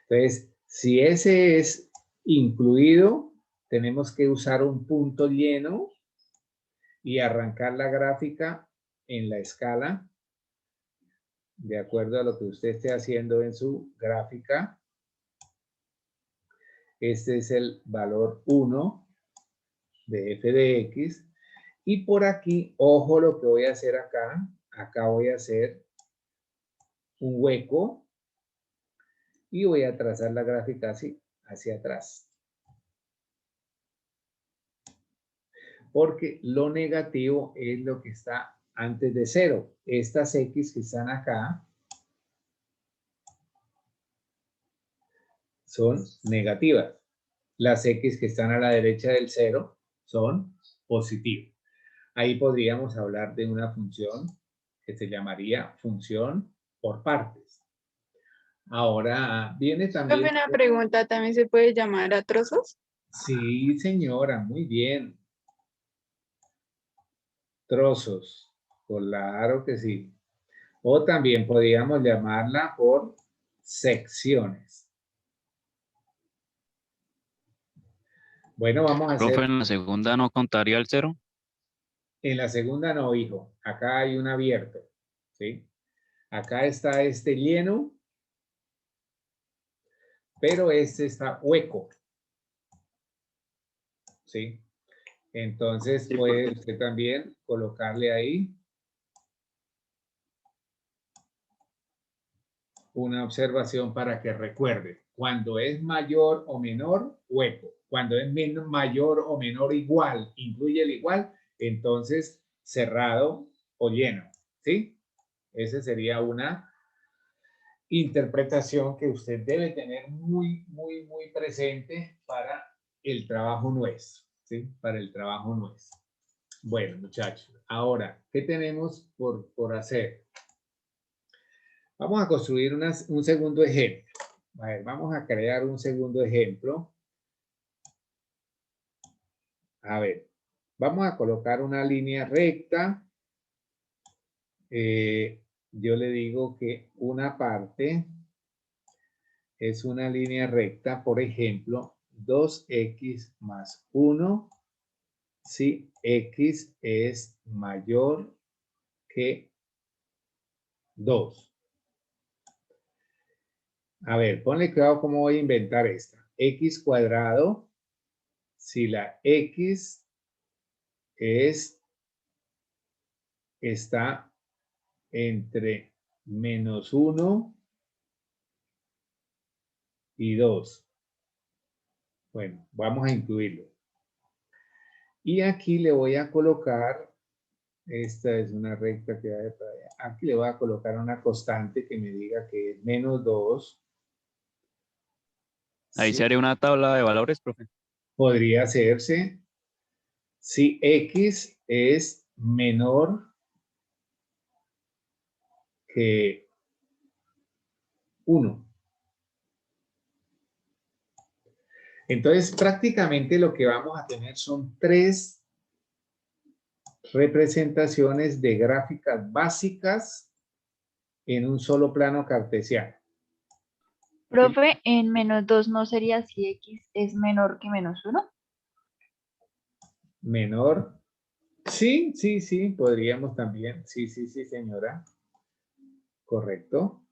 Entonces, si ese es incluido, tenemos que usar un punto lleno y arrancar la gráfica en la escala de acuerdo a lo que usted esté haciendo en su gráfica. Este es el valor 1 de f de x. Y por aquí, ojo lo que voy a hacer acá. Acá voy a hacer un hueco y voy a trazar la gráfica así, hacia atrás. Porque lo negativo es lo que está antes de 0. Estas x que están acá son negativas. Las x que están a la derecha del 0 son positivas. Ahí podríamos hablar de una función que se llamaría función por partes. Ahora viene también... Profe, una pregunta, ¿también se puede llamar a trozos? Sí, señora, muy bien. Trozos, claro que sí. O también podríamos llamarla por secciones. Bueno, vamos a Profe, hacer... en la segunda no contaría el 0. En la segunda no, hijo. Acá hay un abierto, ¿sí? Acá está este lleno, pero este está hueco, ¿sí? Entonces puede usted también colocarle ahí una observación para que recuerde. Cuando es mayor o menor, hueco. Cuando es mayor o menor igual, incluye el igual, entonces cerrado o lleno, ¿sí? Esa sería una interpretación que usted debe tener muy presente para el trabajo nuestro, ¿sí? Para el trabajo nuestro. Bueno, muchachos, ahora, ¿qué tenemos por hacer? Vamos a construir un segundo ejemplo. A ver, vamos a crear un segundo ejemplo. A ver, vamos a colocar una línea recta. Yo le digo que una parte es una línea recta, por ejemplo, 2x más 1 si x es mayor que 2. A ver, ponle cuidado cómo voy a inventar esta. X cuadrado, si la x está entre menos 1 y 2. Bueno, vamos a incluirlo. Y aquí le voy a colocar, esta es una recta que va de para allá. Aquí le voy a colocar una constante que me diga que es menos 2. Ahí Sí, se haría una tabla de valores, profe. podría hacerse si x es menor que 1. Entonces, prácticamente lo que vamos a tener son tres representaciones de gráficas básicas en un solo plano cartesiano. Profe, en -2 no sería si X es menor que -1. Menor. Sí, sí, sí, podríamos también. Sí, sí, sí, señora. Correcto.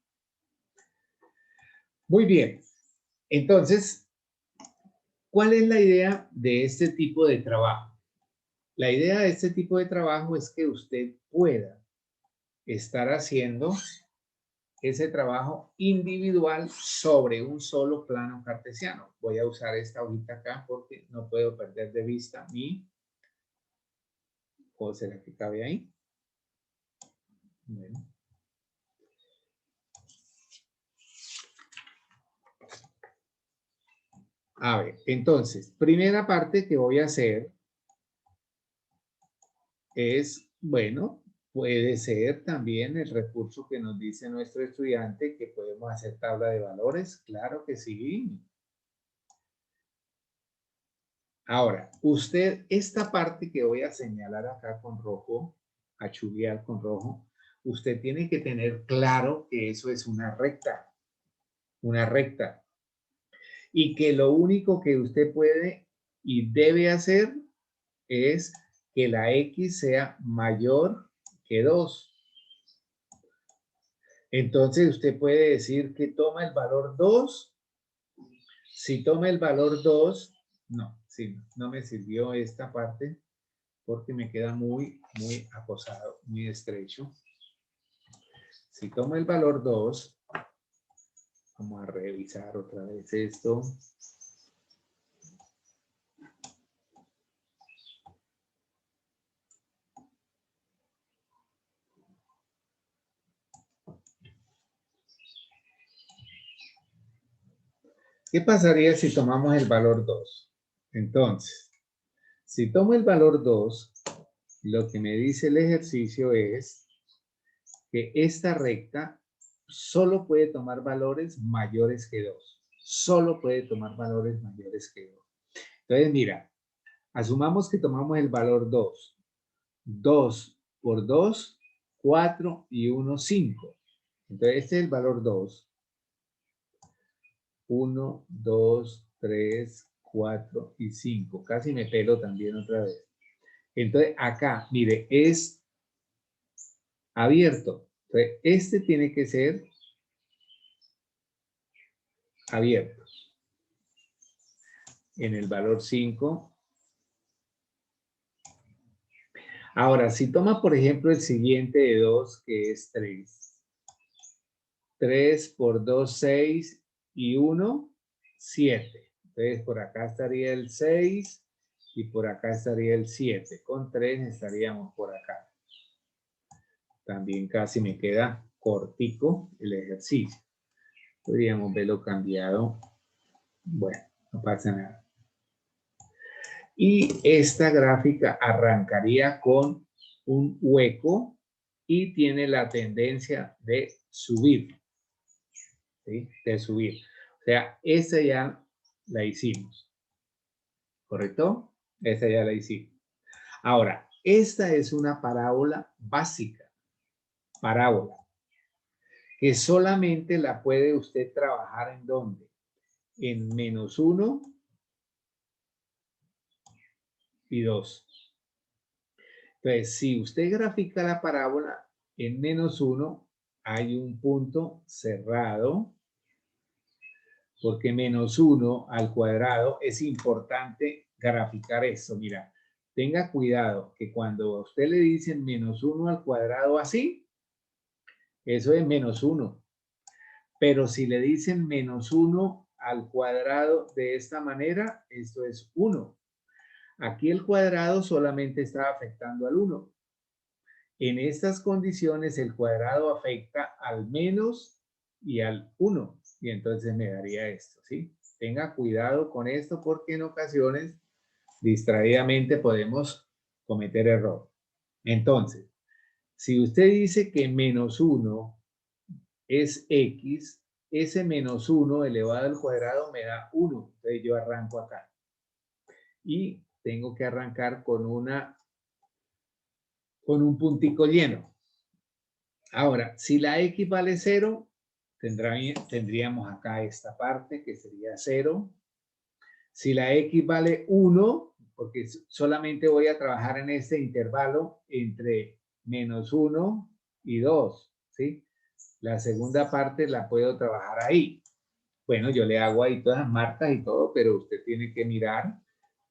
Muy bien. Entonces, ¿cuál es la idea de este tipo de trabajo? La idea de este tipo de trabajo es que usted pueda estar haciendo ese trabajo individual sobre un solo plano cartesiano. Voy a usar esta hojita acá porque no puedo perder de vista mi... ¿O será que cabe ahí? Bueno. A ver, entonces, primera parte que voy a hacer es, bueno, puede ser también el recurso que nos dice nuestro estudiante que podemos hacer tabla de valores. Claro que sí. Ahora, usted, esta parte que voy a señalar acá con rojo, a chulear con rojo, usted tiene que tener claro que eso es una recta. Una recta. Y que lo único que usted puede y debe hacer es que la X sea mayor que 2. Entonces usted puede decir que toma el valor 2. Si toma el valor 2, no, sí, no me sirvió esta parte porque me queda muy acosado, muy estrecho. Si tomo el valor 2, vamos a revisar otra vez esto. ¿Qué pasaría si tomamos el valor 2? Entonces, si tomo el valor 2, lo que me dice el ejercicio es que esta recta solo puede tomar valores mayores que 2. Solo puede tomar valores mayores que 2. Entonces, mira, asumamos que tomamos el valor 2. 2 por 2, 4 y 1, 5. Entonces, este es el valor 2. 1, 2, 3, 4 y 5. Casi me pelo también otra vez. Entonces, acá, mire, es abierto. Entonces, este tiene que ser abierto. En el valor 5. Ahora, si toma, por ejemplo, el siguiente de 2, que es 3. 3 por 2, 6 y 1, 7. Entonces, por acá estaría el 6 y por acá estaría el 7. Con 3 estaríamos por acá. También casi me queda cortico el ejercicio. Podríamos verlo cambiado. Bueno, no pasa nada. Y esta gráfica arrancaría con un hueco y tiene la tendencia de subir. ¿Sí? De subir. O sea, esa ya la hicimos. ¿Correcto? Esa ya la hicimos. Ahora, esta es una parábola básica. Parábola. Que solamente la puede usted trabajar ¿en dónde? En -1 y 2. Entonces, si usted grafica la parábola en -1, hay un punto cerrado, porque -1 al cuadrado es importante graficar esto. Mira, tenga cuidado que cuando a usted le dicen -1 al cuadrado así, eso es -1. Pero si le dicen -1 al cuadrado de esta manera, esto es 1. Aquí el cuadrado solamente está afectando al 1. En estas condiciones el cuadrado afecta al menos y al 1. Y entonces me daría esto, ¿sí? Tenga cuidado con esto porque en ocasiones distraídamente podemos cometer error. Entonces, si usted dice que -1 es X, ese -1 elevado al cuadrado me da 1. Entonces yo arranco acá. Y tengo que arrancar con una con un puntico lleno. Ahora, si la X vale 0, tendríamos acá esta parte que sería 0. Si la X vale 1, porque solamente voy a trabajar en este intervalo entre -1 y 2, ¿sí? La segunda parte la puedo trabajar ahí. Bueno, yo le hago ahí todas las marcas y todo, pero usted tiene que mirar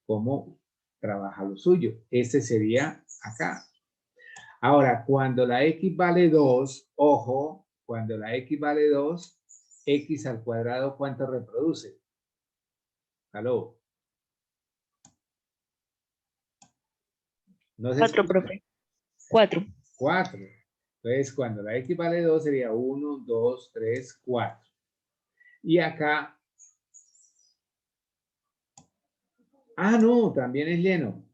cómo trabaja lo suyo. Este sería acá. Ahora, cuando la X vale 2, ojo, cuando la X vale 2, X al cuadrado, ¿cuánto reproduce? ¿Aló? No se 4, escucha. profe. 4. 4. Entonces, cuando la X vale 2, sería 1, 2, 3, 4. Y acá... Ah, no, también es lleno.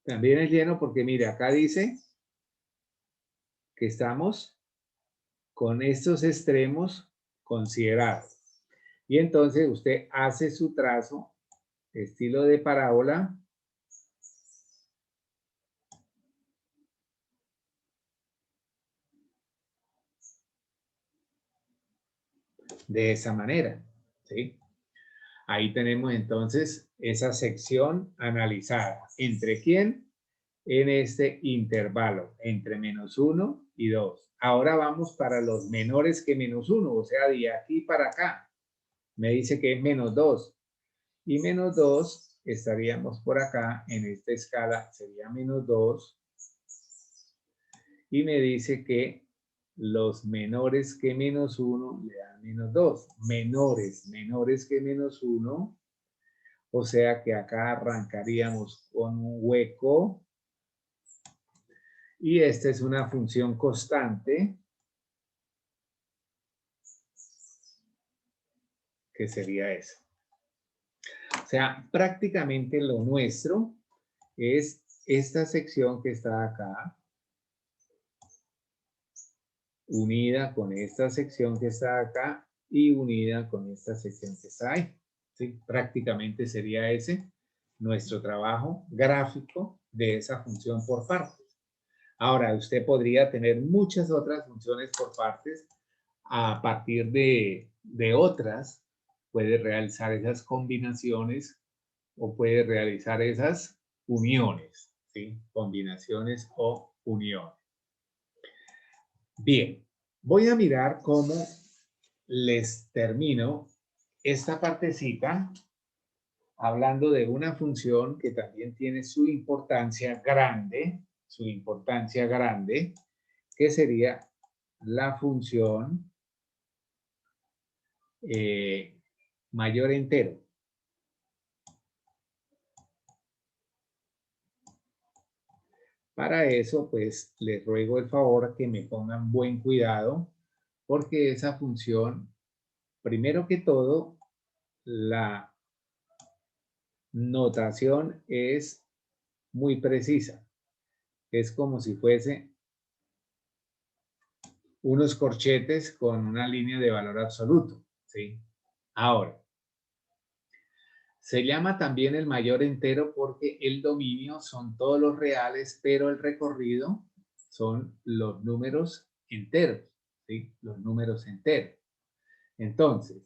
También es lleno porque, mire, acá dice que estamos con estos extremos considerados. Y entonces usted hace su trazo, estilo de parábola. De esa manera, ¿sí? Ahí tenemos entonces esa sección analizada. ¿Entre quién? En este intervalo, entre -1 y 2. Ahora vamos para los menores que -1, o sea, de aquí para acá. Me dice que es -2. Y -2 estaríamos por acá, en esta escala sería -2. Y me dice que los menores que -1 le dan -2. Menores que -1. O sea que acá arrancaríamos con un hueco. Y esta es una función constante. Que sería esa. O sea, prácticamente lo nuestro es esta sección que está acá. Unida con esta sección que está acá y unida con esta sección que está ahí. ¿Sí? Prácticamente sería ese nuestro trabajo gráfico de esa función por partes. Ahora, usted podría tener muchas otras funciones por partes a partir de otras. Puede realizar esas combinaciones o puede realizar esas uniones. ¿Sí? Combinaciones o uniones. Bien, voy a mirar cómo les termino esta partecita hablando de una función que también tiene su importancia grande, que sería la función mayor entero. Para eso, pues, les ruego el favor que me pongan buen cuidado, porque esa función, primero que todo, la notación es muy precisa. Es como si fuese unos corchetes con una línea de valor absoluto, ¿sí? Ahora, se llama también el mayor entero porque el dominio son todos los reales, pero el recorrido son los números enteros, ¿sí? Los números enteros. Entonces,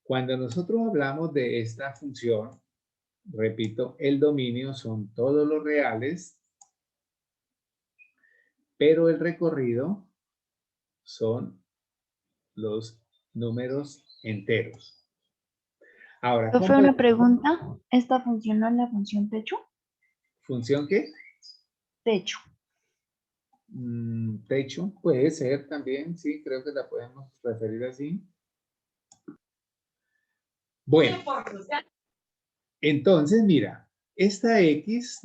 cuando nosotros hablamos de esta función, repito, el dominio son todos los reales, pero el recorrido son los números enteros. Ahora, Profe, una pregunta. ¿Esta función no es la función techo? ¿función qué? Techo. Techo, puede ser también, sí, creo que la podemos referir así. Bueno, entonces mira, esta X,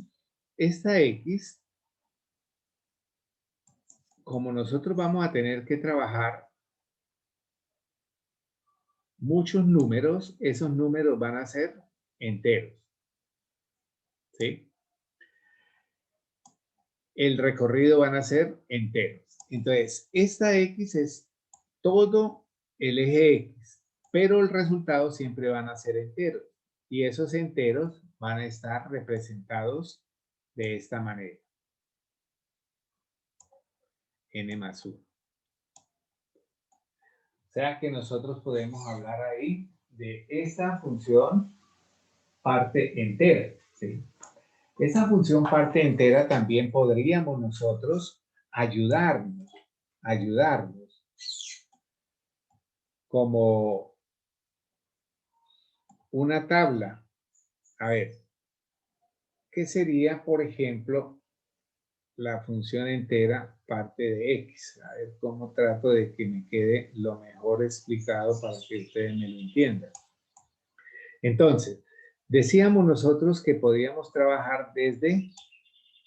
como nosotros vamos a tener que trabajar muchos números, esos números van a ser enteros, ¿sí? El recorrido van a ser enteros. Entonces, esta X es todo el eje X, pero el resultado siempre van a ser enteros. Y esos enteros van a estar representados de esta manera. N más 1. O sea que nosotros podemos hablar ahí de esta función parte entera, ¿sí? Esa función parte entera también podríamos nosotros ayudarnos como una tabla. A ver, ¿qué sería, por ejemplo, la función entera parte de X? A ver cómo trato de que me quede lo mejor explicado para que ustedes me lo entiendan. Entonces, decíamos nosotros que podíamos trabajar desde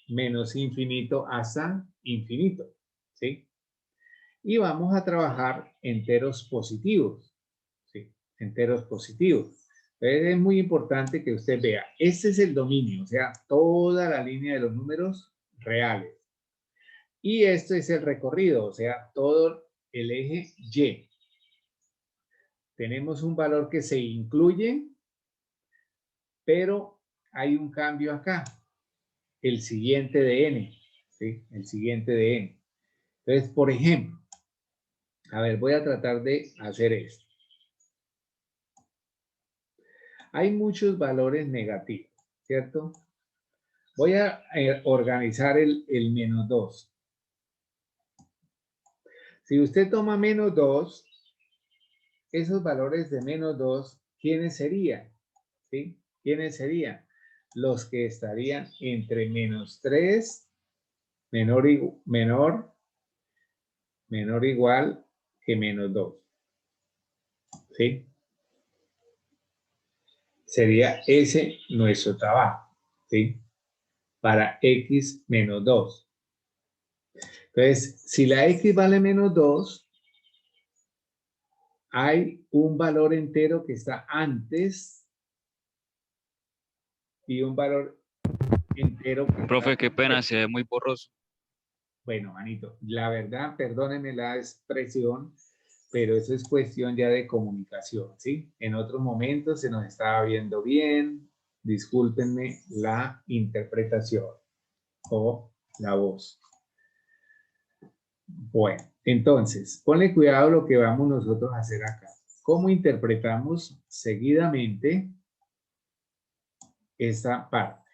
menos infinito hasta infinito, ¿sí? Y vamos a trabajar enteros positivos, ¿sí? Enteros positivos. Entonces es muy importante que usted vea, este es el dominio, o sea, toda la línea de los números reales. Y esto es el recorrido, o sea, todo el eje Y. Tenemos un valor que se incluye, pero hay un cambio acá, el siguiente de n, ¿sí? El siguiente de n. Entonces, por ejemplo, a ver, voy a tratar de hacer esto. Hay muchos valores negativos, ¿cierto? Voy a organizar el menos 2. Si usted toma menos 2, esos valores de menos 2, ¿quiénes serían? ¿Sí? ¿Quiénes serían? Los que estarían entre menos 3, menor igual que menos 2. ¿Sí? Sería ese nuestro trabajo, ¿sí? Para x menos 2. Entonces, si la x vale menos 2, hay un valor entero que está antes y un valor entero que está Profe, qué pena, después. se ve muy borroso. Bueno, manito, la verdad, perdónenme la expresión, pero eso es cuestión ya de comunicación, ¿sí? En otros momentos se nos estaba viendo bien, discúlpenme la interpretación o la voz. Bueno, entonces, ponle cuidado lo que vamos nosotros a hacer acá. ¿Cómo interpretamos seguidamente esta parte?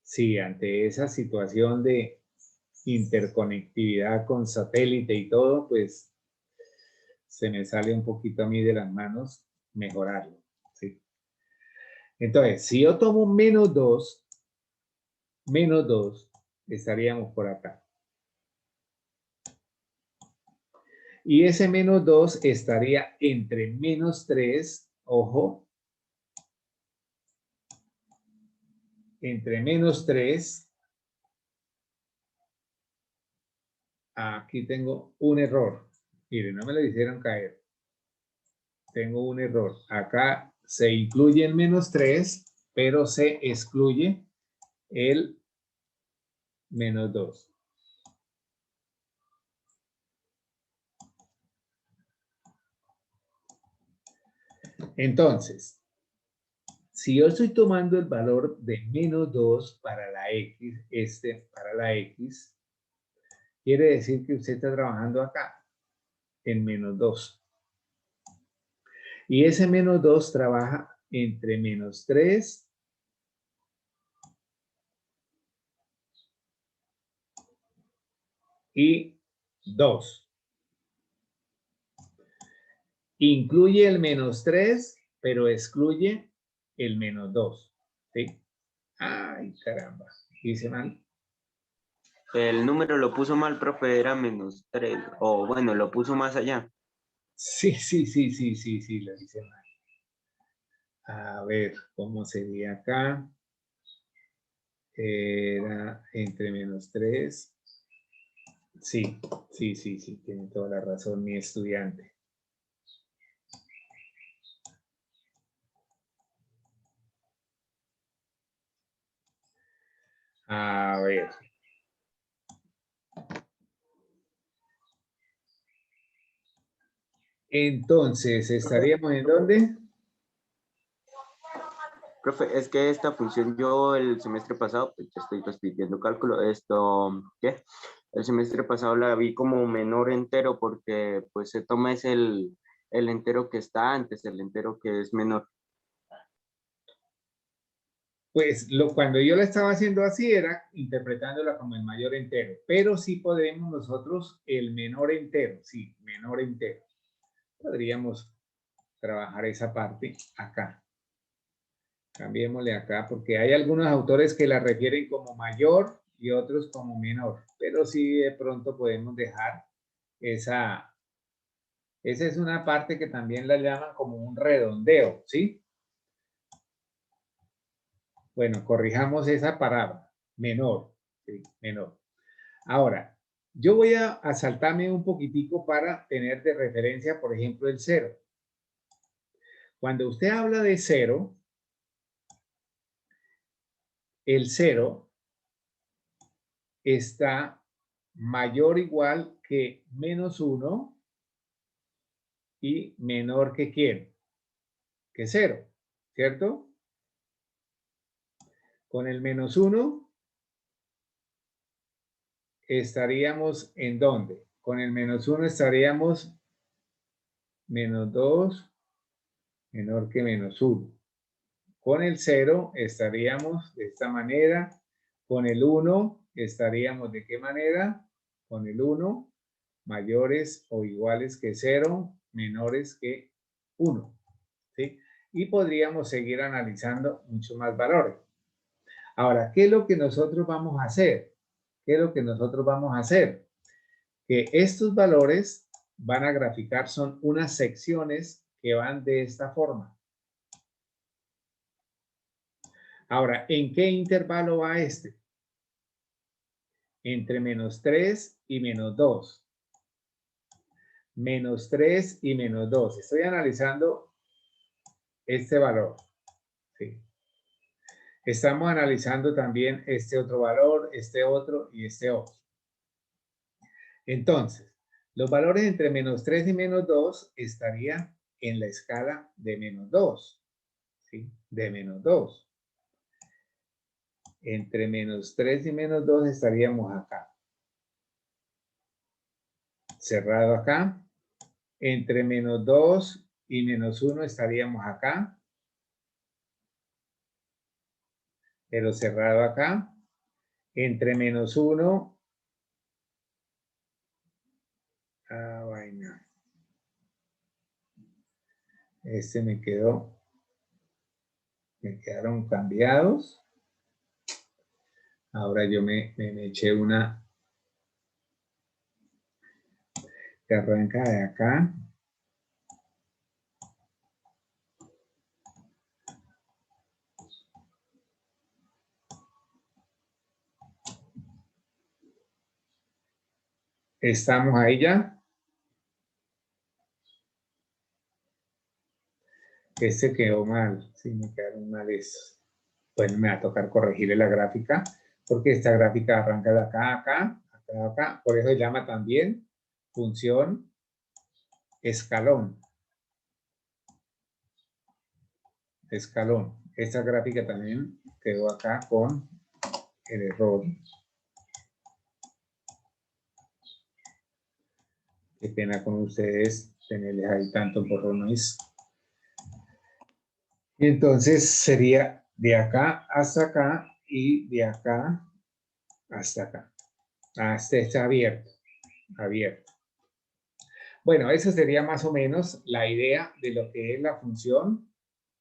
Sí, ante esa situación de interconectividad con satélite y todo, pues se me sale un poquito a mí de las manos mejorarlo, ¿sí? Entonces, si yo tomo menos 2, estaríamos por acá. Y ese menos 2 estaría entre menos 3, ojo, entre menos 3, aquí tengo un error. Miren, no me lo hicieron caer. Tengo un error. Acá se incluye el menos 3, pero se excluye el menos 2. Entonces, si yo estoy tomando el valor de menos 2 para la X, para la X, quiere decir que usted está trabajando acá, en menos 2. Y ese menos 2 trabaja entre menos 3 y 2. Incluye el menos 3, pero excluye el menos 2. ¿Sí? Ay, caramba. Hice mal. El número lo puso mal, profe, era menos 3. O bueno, lo puso más allá. Sí, lo hice mal. A ver, ¿cómo sería acá? Era entre menos 3. Sí, tiene toda la razón mi estudiante. A ver. Entonces, ¿estaríamos en dónde? Profe, es que esta función yo el semestre pasado, pues ya estoy repitiendo cálculo, ¿qué? El semestre pasado la vi como menor entero porque pues se toma es el entero que está antes, el entero que es menor. Pues cuando yo la estaba haciendo así era interpretándola como el mayor entero, pero sí podemos nosotros el menor entero, sí, menor entero. Podríamos trabajar esa parte acá. Cambiémosle acá porque hay algunos autores que la refieren como mayor y otros como menor, pero sí de pronto podemos dejar esa es una parte que también la llaman como un redondeo, ¿sí? Bueno, corrijamos esa palabra, menor, ¿sí? Menor. Ahora, yo voy a saltarme un poquitico para tener de referencia, por ejemplo, el cero. Cuando usted habla de cero, el cero está mayor o igual que menos 1 y menor que quién, que 0, ¿cierto? Con el menos 1 estaríamos ¿en dónde? Con el menos 1 estaríamos menos 2 menor que menos 1. Con el 0 estaríamos de esta manera. Con el 1 estaríamos de qué manera? Con el 1 mayores o iguales que 0, menores que 1. ¿Sí? Y podríamos seguir analizando muchos más valores. Ahora, ¿qué es lo que nosotros vamos a hacer? ¿Qué es lo que nosotros vamos a hacer? Que estos valores van a graficar, son unas secciones que van de esta forma. Ahora, ¿en qué intervalo va este? Entre menos 3 y menos 2. Menos 3 y menos 2. Estoy analizando este valor. ¿Sí? Estamos analizando también este otro valor, este otro y este otro. Entonces, los valores entre menos 3 y menos 2 estarían en la escala de menos 2. ¿Sí? De menos 2. Entre menos 3 y menos 2 estaríamos acá. Cerrado acá. Entre menos 2 y menos 1 estaríamos acá. Pero cerrado acá. Entre menos 1. Vaina. Este me quedó. Me quedaron cambiados. Ahora yo me eché una que arranca de acá. Estamos ahí ya. Este quedó mal. Sí, me quedaron mal esos. Pues me va a tocar corregirle la gráfica porque esta gráfica arranca de acá a acá, acá a acá. Por eso se llama también función escalón. Escalón. Esta gráfica también quedó acá con el error. Qué pena con ustedes tenerles ahí tantos borrones. Entonces sería de acá hasta acá y de acá hasta acá. Hasta está abierto. Abierto. Bueno, esa sería más o menos la idea de lo que es la función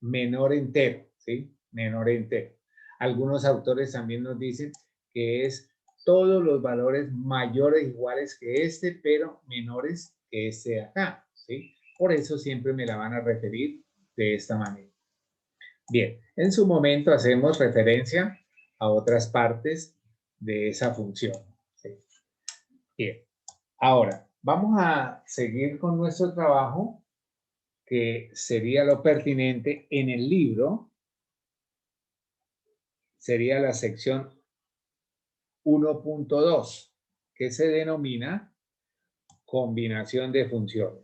menor entero, ¿sí? Menor entero. Algunos autores también nos dicen que es todos los valores mayores iguales que este, pero menores que este de acá, ¿sí? Por eso siempre me la van a referir de esta manera. Bien, en su momento hacemos referencia a otras partes de esa función, ¿sí? Bien, ahora vamos a seguir con nuestro trabajo, que sería lo pertinente en el libro, sería la sección 1.2, que se denomina combinación de funciones.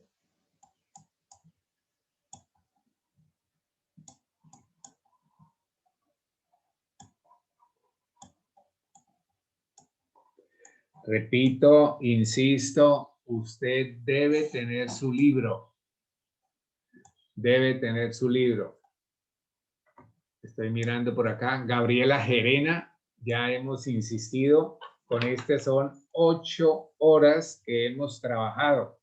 Repito, insisto, usted debe tener su libro. Debe tener su libro. Estoy mirando por acá. Gabriela Gerena, ya hemos insistido con este. Son 8 horas que hemos trabajado.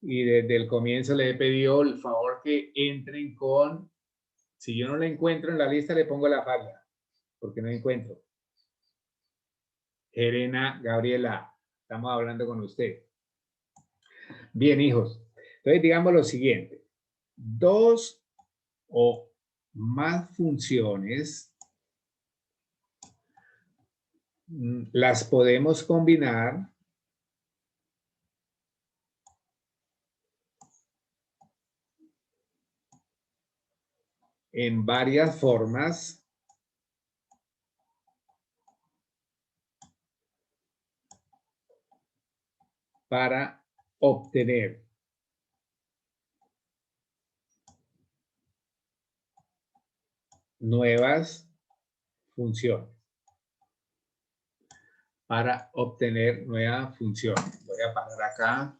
Y desde el comienzo le he pedido el favor que entren con, si yo no la encuentro en la lista, le pongo la falda, porque no encuentro. Gerena, Gabriela, estamos hablando con usted. Bien, hijos. Entonces, digamos lo siguiente. 2 o más funciones las podemos combinar en varias formas para obtener nuevas funciones. Para obtener nuevas funciones. Voy a parar acá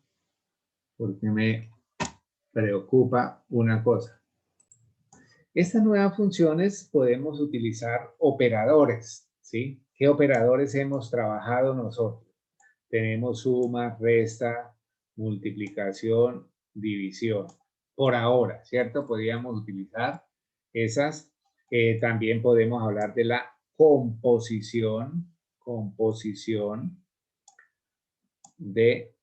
porque me preocupa una cosa. Estas nuevas funciones podemos utilizar operadores, ¿sí? ¿Qué operadores hemos trabajado nosotros? Tenemos suma, resta, multiplicación, división. Por ahora, ¿cierto? Podríamos utilizar esas. También podemos hablar de la composición de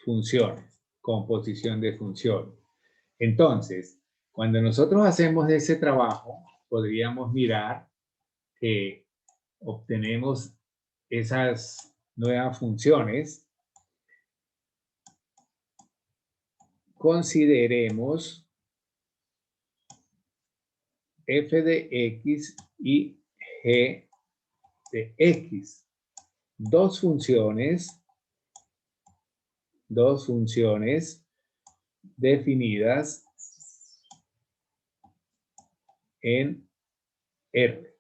funciones. Composición de funciones. Entonces, cuando nosotros hacemos ese trabajo, podríamos mirar que obtenemos esas nuevas funciones. Consideremos f de x y g de x. Dos funciones definidas en R.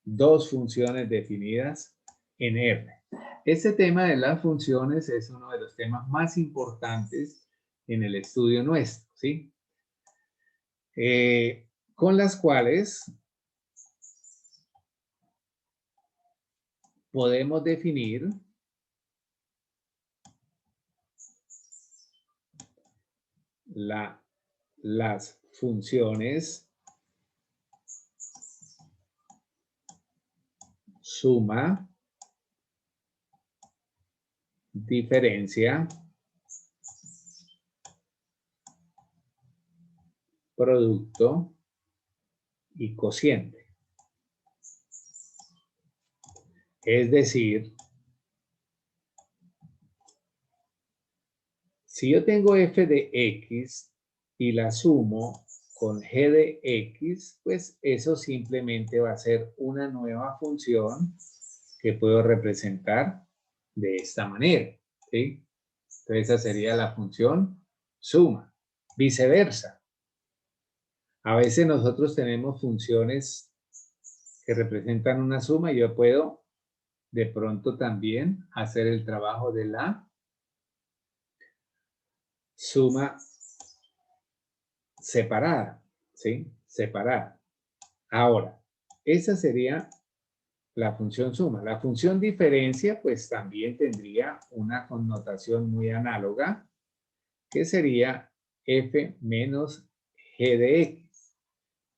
Dos funciones definidas en R. Este tema de las funciones es uno de los temas más importantes en el estudio nuestro, ¿sí? Con las cuales podemos definir las funciones suma, diferencia, producto y cociente. Es decir, si yo tengo f de x y la sumo con g de x, pues eso simplemente va a ser una nueva función que puedo representar de esta manera, ¿sí? Entonces esa sería la función suma. Viceversa. A veces nosotros tenemos funciones que representan una suma y yo puedo de pronto también hacer el trabajo de la suma separada, ¿sí? Separada. Ahora, esa sería la función suma. La función diferencia, pues también tendría una connotación muy análoga, que sería f menos g de x.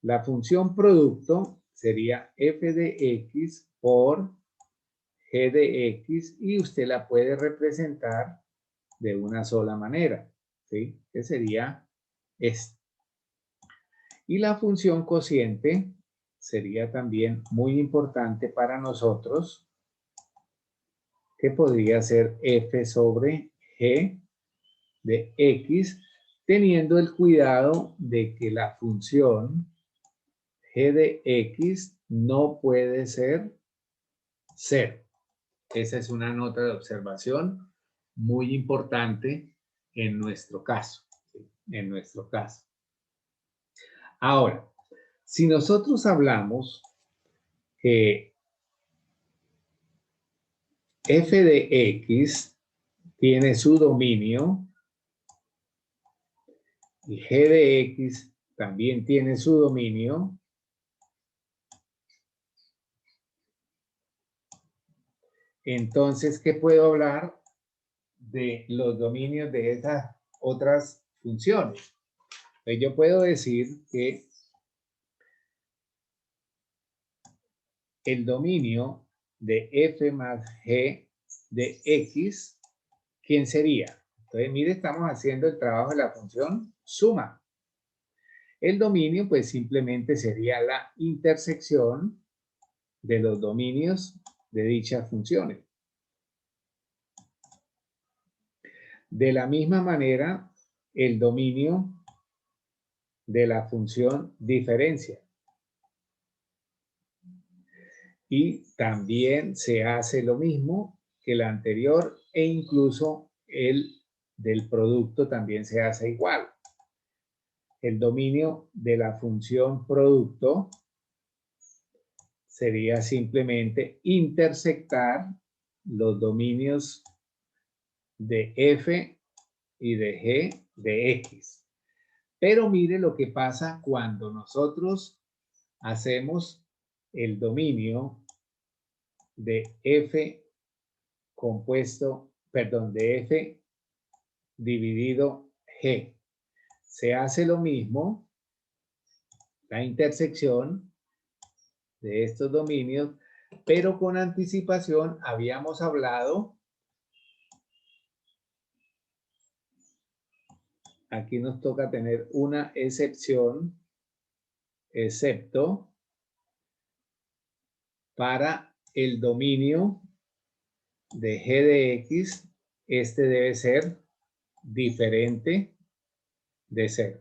La función producto sería f de x por g de x y usted la puede representar de una sola manera, ¿sí? Que sería esta. Y la función cociente sería también muy importante para nosotros, que podría ser f sobre g de x, teniendo el cuidado de que la función g de x no puede ser 0. Esa es una nota de observación muy importante en nuestro caso. ¿Sí? En nuestro caso. Ahora, si nosotros hablamos que f de x tiene su dominio y g de x también tiene su dominio, entonces, ¿qué puedo hablar de los dominios de esas otras funciones? Pues yo puedo decir que el dominio de f más g de x, ¿quién sería? Entonces, mire, estamos haciendo el trabajo de la función suma. El dominio, pues simplemente sería la intersección de los dominios de dichas funciones. De la misma manera, el dominio de la función diferencia. Y también se hace lo mismo que la anterior e incluso el del producto también se hace igual. El dominio de la función producto sería simplemente intersectar los dominios de f y de g de x. Pero mire lo que pasa cuando nosotros hacemos el dominio de f compuesto, perdón, de f dividido g. Se hace lo mismo, la intersección de estos dominios, pero con anticipación habíamos hablado, aquí nos toca tener una excepción, excepto para el dominio de g de x, este debe ser diferente de 0.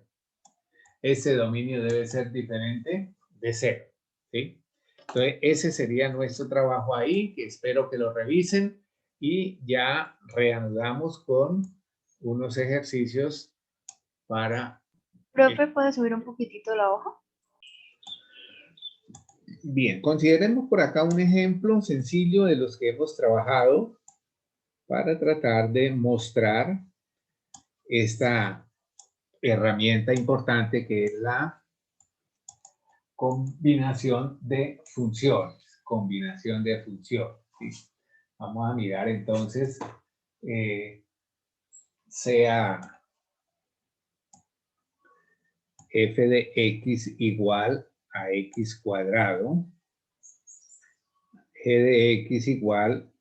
Este dominio debe ser diferente de 0, ¿sí? Entonces, ese sería nuestro trabajo ahí, que espero que lo revisen y ya reanudamos con unos ejercicios para... Profe, ¿puede subir un poquitito la hoja? Bien, consideremos por acá un ejemplo sencillo de los que hemos trabajado para tratar de mostrar esta herramienta importante que es la combinación de funciones. Combinación de funciones, ¿sí? Vamos a mirar entonces, sea f de x igual a x cuadrado, g de x igual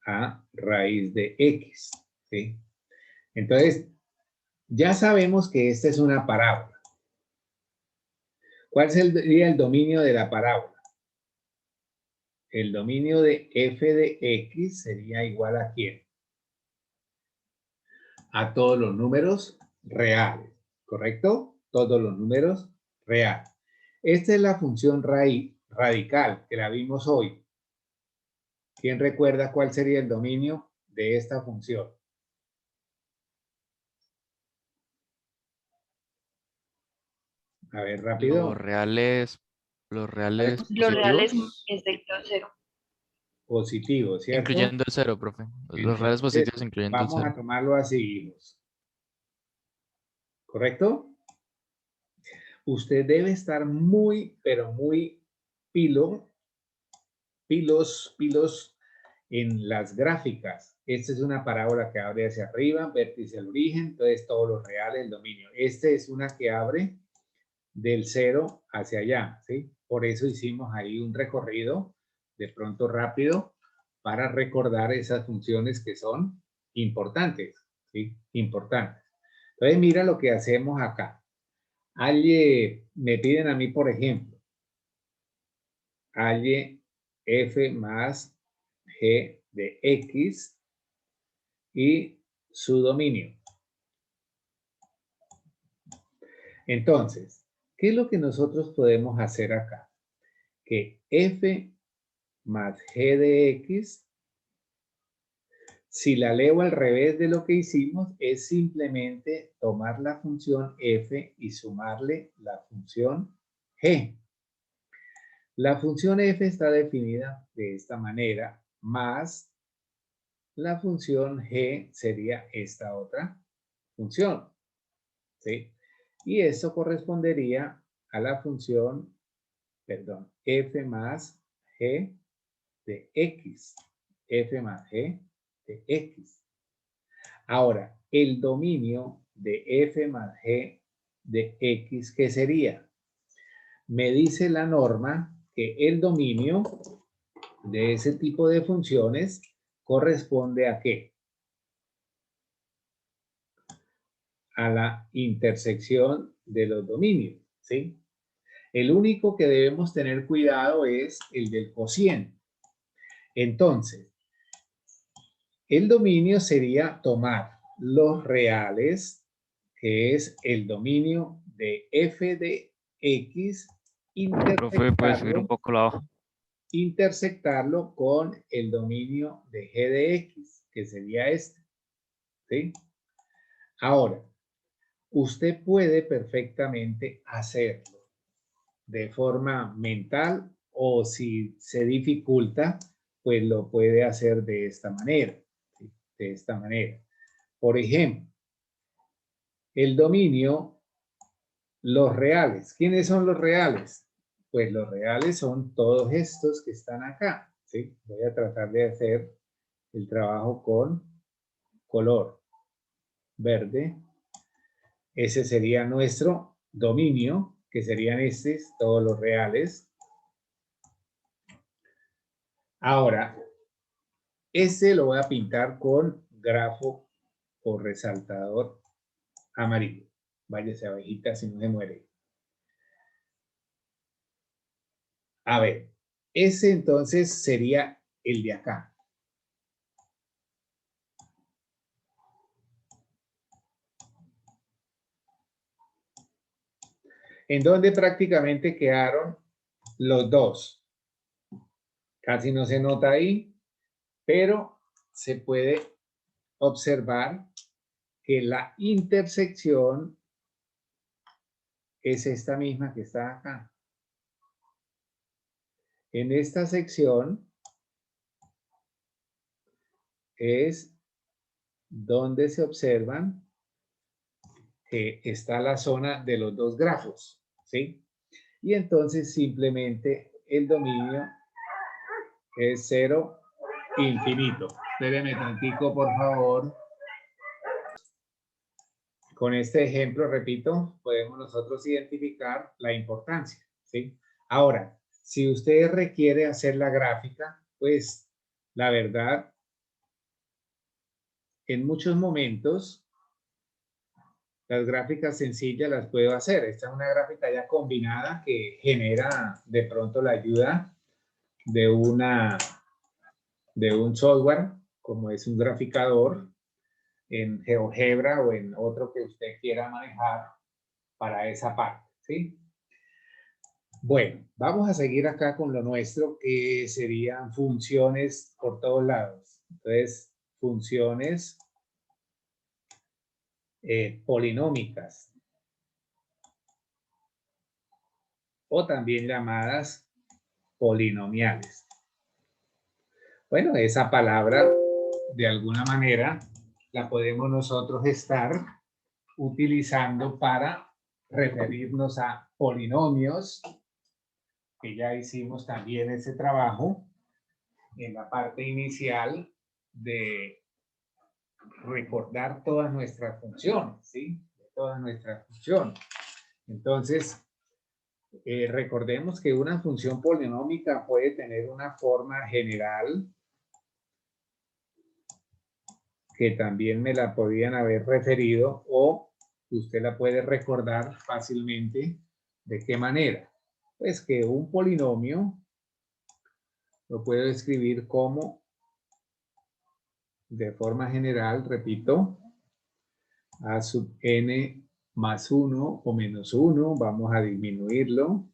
a raíz de x, ¿sí? Entonces, ya sabemos que esta es una parábola. ¿Cuál sería el dominio de la parábola? El dominio de f de x sería igual a ¿quién? A todos los números reales, ¿correcto? Todos los números reales. Esta es la función radical que la vimos hoy. ¿Quién recuerda cuál sería el dominio de esta función? A ver, rápido. Los reales Lo real positivos, es del grado 0. Positivo, ¿cierto? incluyendo el 0, profe. Los reales Entonces, positivos incluyendo el vamos a 0. tomarlo así, hijos. ¿Correcto? Usted debe estar muy, pero muy pilos en las gráficas. Esta es una parábola que abre hacia arriba, vértice al origen, entonces todos los reales, el dominio. Esta es una que abre del 0 hacia allá, ¿sí? Por eso hicimos ahí un recorrido de pronto rápido para recordar esas funciones que son importantes, ¿sí? Importantes. Entonces mira lo que hacemos acá. Me piden a mí, por ejemplo, halle f más g de x y su dominio. Entonces, ¿qué es lo que nosotros podemos hacer acá? Que f más g de x, si la leo al revés de lo que hicimos, es simplemente tomar la función f y sumarle la función g. La función f está definida de esta manera, más la función g sería esta otra función, ¿sí? Y esto correspondería a la función, perdón, f más g de x, f más g de x. Ahora, el dominio de f más g de x, ¿qué sería? Me dice la norma que el dominio de ese tipo de funciones corresponde ¿a qué? A la intersección de los dominios, ¿sí? El único que debemos tener cuidado es el del cociente. Entonces, el dominio sería tomar los reales, que es el dominio de f de x, Profe, ¿puede subir un intersectarlo, poco la hoja? intersectarlo con el dominio de g de x, que sería este, ¿sí? Ahora, usted puede perfectamente hacerlo de forma mental o si se dificulta, pues lo puede hacer de esta manera, ¿sí? De esta manera. Por ejemplo, el dominio, los reales. ¿Quiénes son los reales? Pues los reales son todos estos que están acá, ¿sí? Voy a tratar de hacer el trabajo con color verde. Ese sería nuestro dominio, que serían estos, todos los reales. Ahora, este lo voy a pintar con grafo o resaltador amarillo. Váyase abejita si no se muere. A ver, ese entonces sería el de acá. En donde prácticamente quedaron los dos. Casi no se nota ahí, pero se puede observar que la intersección es esta misma que está acá. En esta sección es donde se observan que está la zona de los dos grafos, ¿sí? Y entonces simplemente el dominio es 0, infinito. Espéreme tantico, por favor. Con este ejemplo, repito, podemos nosotros identificar la importancia, ¿sí? Ahora, si usted requiere hacer la gráfica, pues la verdad, en muchos momentos, las gráficas sencillas las puedo hacer. Esta es una gráfica ya combinada que genera de pronto la ayuda de un software, como es un graficador, en GeoGebra o en otro que usted quiera manejar para esa parte, ¿sí? Bueno, vamos a seguir acá con lo nuestro, que serían funciones por todos lados. Entonces, funciones polinómicas o también llamadas polinomiales. Bueno, esa palabra, de alguna manera, la podemos nosotros estar utilizando para referirnos a polinomios, que ya hicimos también ese trabajo en la parte inicial de recordar todas nuestras funciones, ¿sí? Todas nuestras funciones. Entonces, recordemos que una función polinómica puede tener una forma general, que también me la podían haber referido, o usted la puede recordar fácilmente. ¿De qué manera? Pues que un polinomio lo puedo escribir como, de forma general, repito, a sub n más 1 o menos 1, vamos a disminuirlo,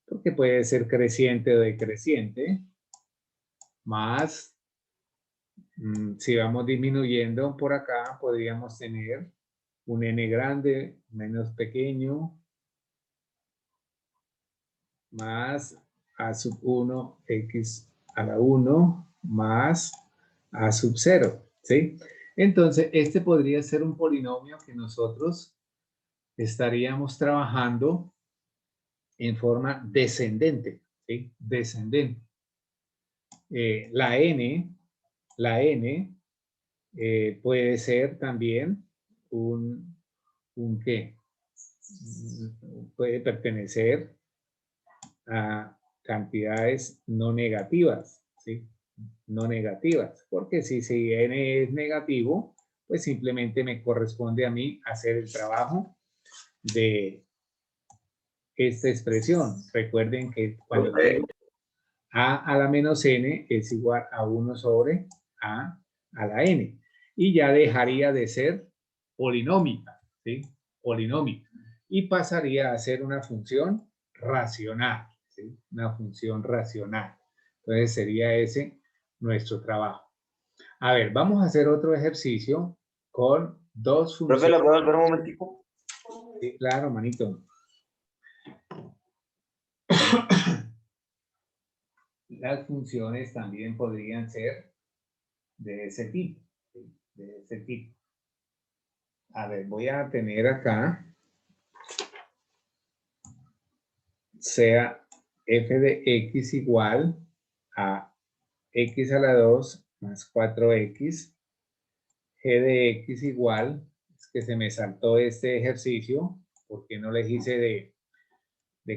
porque puede ser creciente o decreciente, más, si vamos disminuyendo por acá, podríamos tener un n grande menos pequeño, más a sub 1 x a la 1, más a sub 0, ¿sí? Entonces, este podría ser un polinomio que nosotros estaríamos trabajando en forma descendente, ¿sí? Descendente. La n puede ser también un ¿qué? Puede pertenecer a cantidades no negativas, ¿sí? No negativas, porque si n es negativo, pues simplemente me corresponde a mí hacer el trabajo de esta expresión. Recuerden que cuando tengo a la menos n es igual a 1 sobre a la n. Y ya dejaría de ser polinómica, ¿sí? Polinómica. Y pasaría a ser una función racional, ¿sí? Una función racional. Entonces sería ese nuestro trabajo. A ver, vamos a hacer otro ejercicio con dos funciones. Profe, ¿la puedo volver un momentico? Sí, claro, manito. Las funciones también podrían ser de ese tipo, ¿sí? De ese tipo. A ver, voy a tener acá, sea f de x igual a x a la 2 más 4x, g de x igual, es que se me saltó este ejercicio, porque no les hice de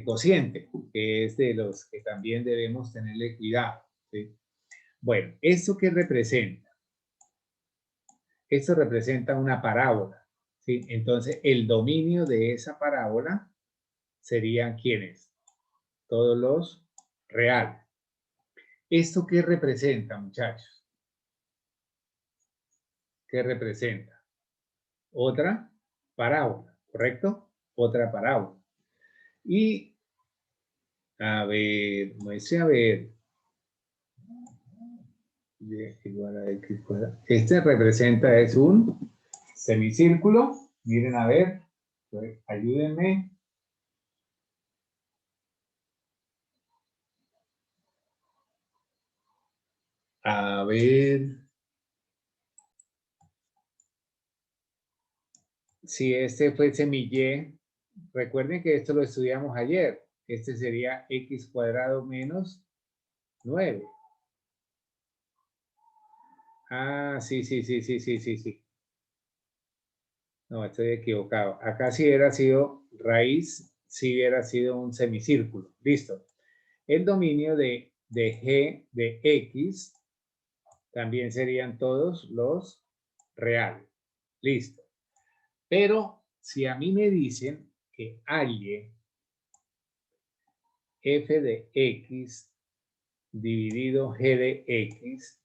cociente, que es de los que también debemos tenerle cuidado, ¿sí? Bueno, ¿esto qué representa? Esto representa una parábola, ¿sí? Entonces, el dominio de esa parábola serían ¿quiénes? Todos los reales. ¿Esto qué representa, muchachos? ¿Qué representa? Otra parábola, ¿correcto? Otra parábola. Y, a ver, muestre a ver. Igual a x cuadrado. Este representa, es un semicírculo. Miren a ver, ayúdenme. A ver. Si este fuese mi y, recuerden que esto lo estudiamos ayer. Este sería x cuadrado menos 9. Ah, sí. No, estoy equivocado. Acá sí hubiera sido raíz, sí hubiera sido un semicírculo. Listo. El dominio de g de x también serían todos los reales. Listo. Pero si a mí me dicen que halle f de x dividido g de x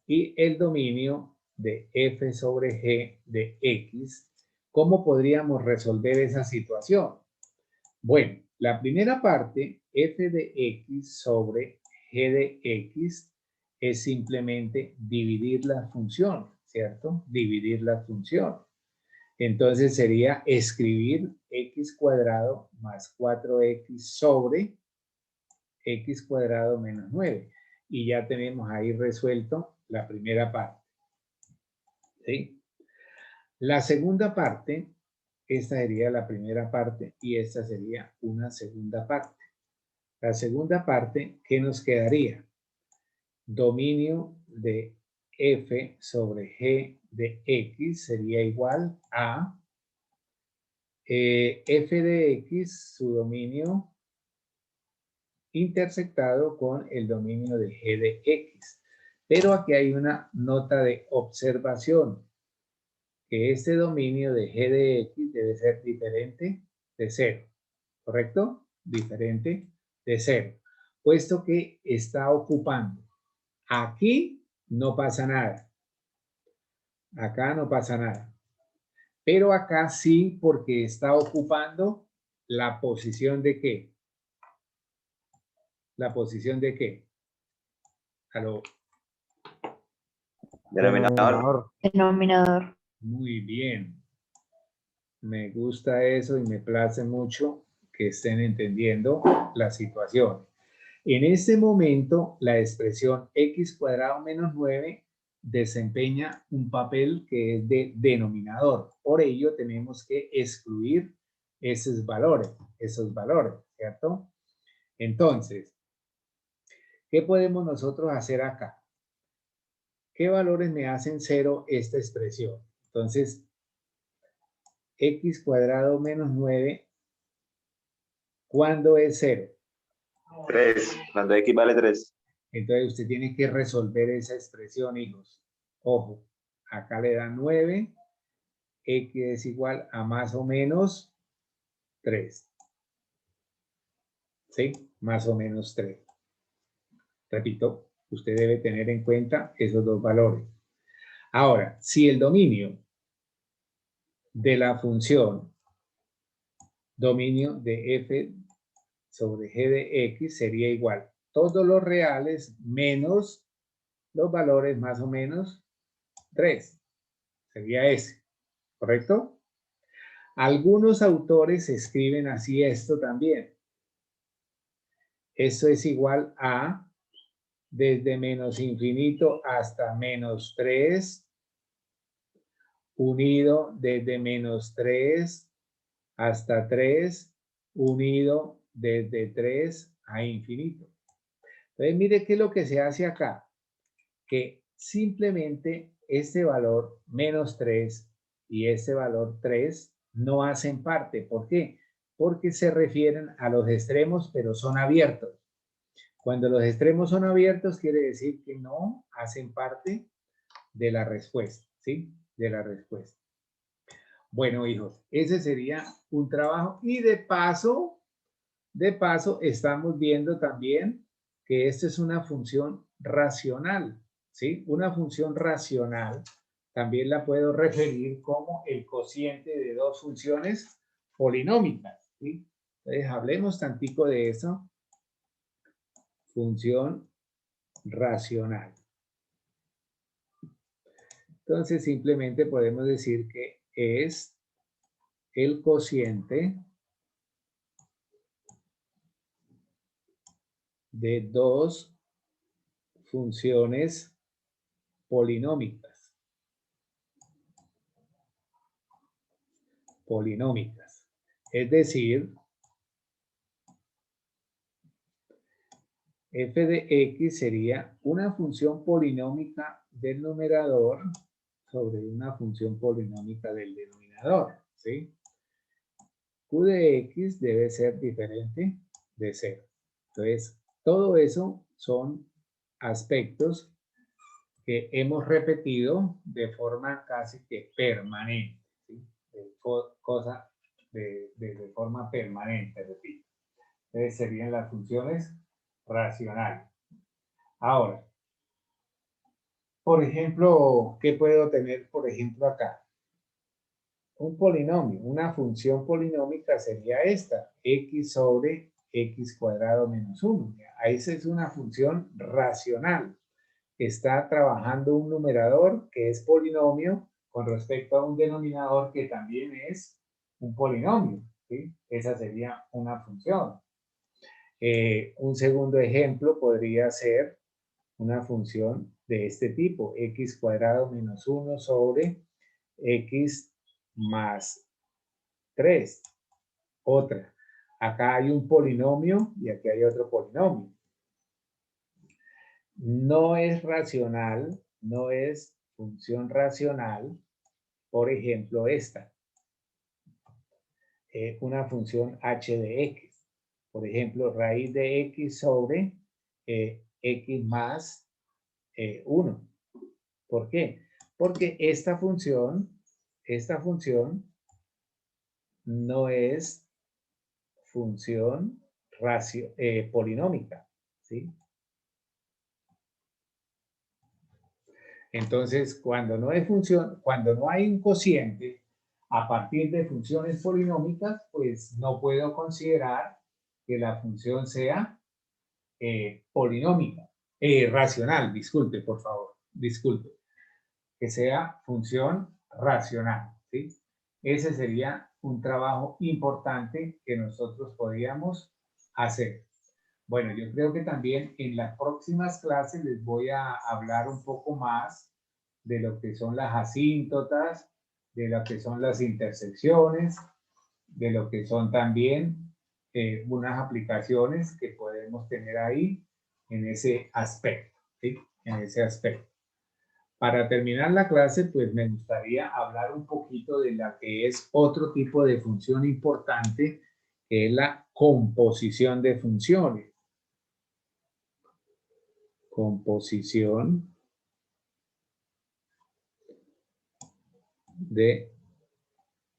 y el dominio de f sobre g de x, ¿cómo podríamos resolver esa situación? Bueno, la primera parte, f de x sobre g de x, es simplemente dividir la función, ¿cierto? Dividir la función. Entonces sería escribir x cuadrado más 4x sobre x cuadrado menos 9. Y ya tenemos ahí resuelto la primera parte. ¿Sí? La segunda parte, esta sería la primera parte y esta sería una segunda parte. La segunda parte, ¿qué nos quedaría? Dominio de f sobre g de x sería igual a f de x, su dominio intersectado con el dominio de g de x. Pero aquí hay una nota de observación, que este dominio de g de x debe ser diferente de 0, ¿correcto? Diferente de 0, puesto que está ocupando. Aquí no pasa nada. Acá no pasa nada. Pero acá sí, porque está ocupando la posición de ¿qué? ¿La posición de qué? Aló. Denominador. Denominador. Muy bien. Me gusta eso y me place mucho que estén entendiendo la situación. En este momento, la expresión x cuadrado menos 9 desempeña un papel que es de denominador. Por ello tenemos que excluir esos valores, ¿cierto? Entonces, ¿qué podemos nosotros hacer acá? ¿Qué valores me hacen 0 esta expresión? Entonces, x cuadrado menos 9, ¿cuándo es 0? 3, cuando x vale 3. Entonces usted tiene que resolver esa expresión, hijos. Ojo, acá le da 9, x es igual a más o menos 3. ¿Sí? Más o menos 3. Repito, usted debe tener en cuenta esos dos valores. Ahora, si el dominio de la función, dominio de f sobre g de x sería igual todos los reales menos los valores más o menos 3. Sería ese, ¿correcto? Algunos autores escriben así esto también. Esto es igual a desde menos infinito hasta menos 3, unido desde menos 3 hasta 3, unido desde 3 a infinito. Entonces, mire qué es lo que se hace acá. Que simplemente este valor menos 3 y este valor 3 no hacen parte. ¿Por qué? Porque se refieren a los extremos, pero son abiertos. Cuando los extremos son abiertos, quiere decir que no hacen parte de la respuesta, ¿sí? De la respuesta. Bueno, hijos, ese sería un trabajo. Y de paso, estamos viendo también que esto es una función racional, ¿sí? Una función racional también la puedo referir como el cociente de dos funciones polinómicas, ¿sí? Entonces, hablemos tantico de eso. Función racional. Entonces, simplemente podemos decir que es el cociente de dos funciones polinómicas. Es decir, f de x sería una función polinómica del numerador sobre una función polinómica del denominador, ¿sí? Q de x debe ser diferente de 0. Entonces, todo eso son aspectos que hemos repetido de forma casi que permanente, ¿sí? De forma permanente, repito. Entonces serían las funciones racionales. Ahora, por ejemplo, ¿qué puedo tener, por ejemplo, acá? Un polinomio, una función polinómica sería esta, x sobre x cuadrado menos 1. Esa es una función racional. Está trabajando un numerador que es polinomio con respecto a un denominador que también es un polinomio, ¿sí? Esa sería una función. Un segundo ejemplo podría ser una función de este tipo, x cuadrado menos 1 sobre x más 3. Otra. Acá hay un polinomio y aquí hay otro polinomio. No es racional, no es función racional, por ejemplo, esta. Una función h de x. Por ejemplo, raíz de x sobre x más 1. ¿Por qué? Porque esta función no es función polinómica, ¿sí? Entonces, cuando no hay un cociente a partir de funciones polinómicas, pues no puedo considerar que la función sea polinómica, racional, disculpe, por favor, disculpe, que sea función racional, ¿sí? Ese sería un trabajo importante que nosotros podríamos hacer. Bueno, yo creo que también en las próximas clases les voy a hablar un poco más de lo que son las asíntotas, de lo que son las intersecciones, de lo que son también unas aplicaciones que podemos tener ahí en ese aspecto, ¿sí? En ese aspecto. Para terminar la clase, pues me gustaría hablar un poquito de la que es otro tipo de función importante, que es la composición de funciones. Composición de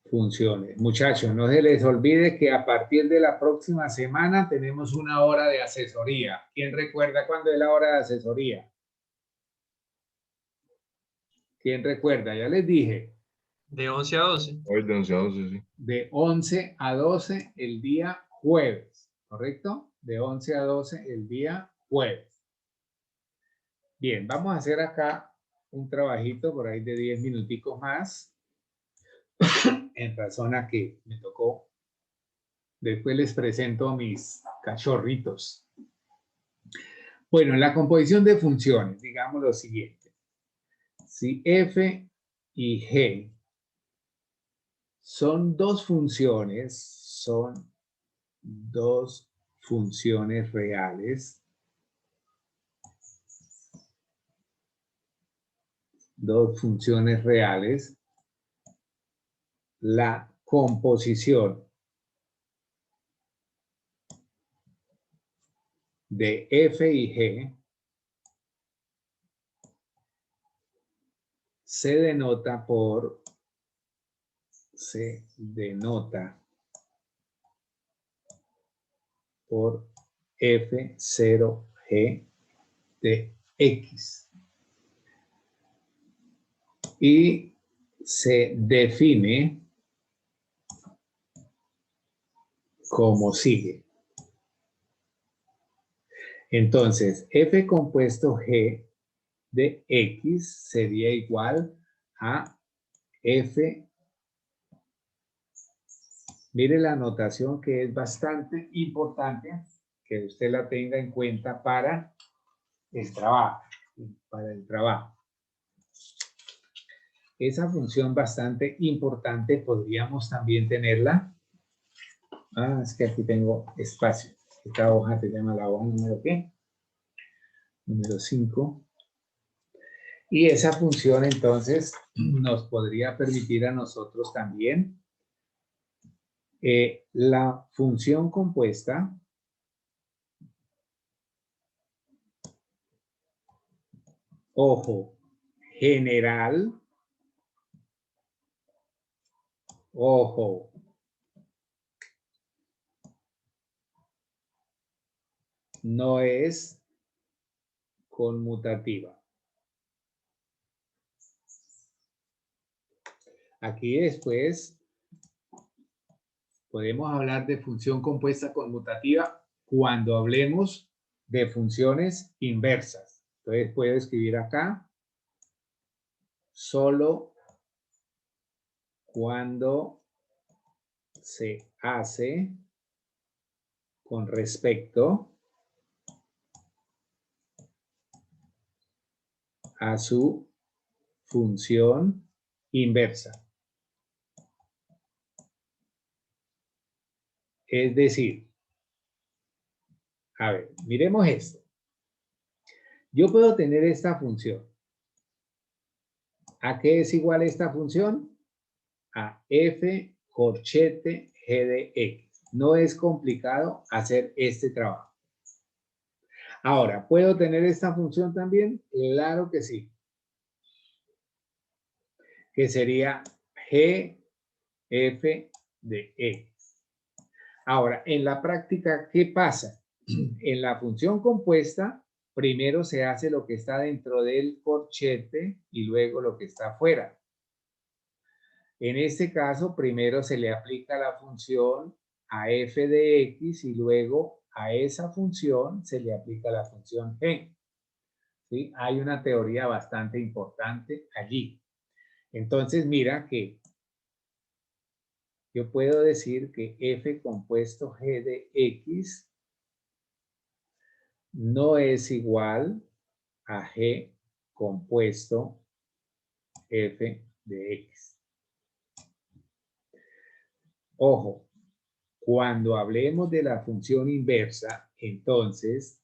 funciones. Muchachos, no se les olvide que a partir de la próxima semana tenemos una hora de asesoría. ¿Quién recuerda cuándo es la hora de asesoría? ¿Quién recuerda? Ya les dije. De 11 a 12. Hoy de 11 a 12, sí. De 11 a 12 el día jueves, ¿correcto? De 11 a 12 el día jueves. Bien, vamos a hacer acá un trabajito por ahí de 10 minuticos más, en razón a que me tocó. Después les presento a mis cachorritos. Bueno, en la composición de funciones, digamos lo siguiente. Si f y g son dos funciones reales, la composición de f y g se denota por F0G de X. Y se define como sigue. Entonces, F compuesto G de X sería igual a F. Mire la anotación que es bastante importante que usted la tenga en cuenta para el trabajo. Esa función bastante importante podríamos también tenerla. Es que aquí tengo espacio. Esta hoja se llama la hoja número ¿qué? Número 5. Y esa función entonces nos podría permitir a nosotros también la función compuesta ojo, general, ojo, no es conmutativa. Aquí después podemos hablar de función compuesta conmutativa cuando hablemos de funciones inversas. Entonces puedo escribir acá solo cuando se hace con respecto a su función inversa. Es decir, a ver, miremos esto. Yo puedo tener esta función. ¿A qué es igual esta función? A f corchete g de x. No es complicado hacer este trabajo. Ahora, ¿puedo tener esta función también? Claro que sí. Que sería g f de x. Ahora, en la práctica, ¿qué pasa? En la función compuesta, primero se hace lo que está dentro del corchete y luego lo que está afuera. En este caso, primero se le aplica la función a f de x y luego a esa función se le aplica la función g. ¿Sí? Hay una teoría bastante importante allí. Entonces, mira que yo puedo decir que f compuesto g de x no es igual a g compuesto f de x. Ojo, cuando hablemos de la función inversa, entonces,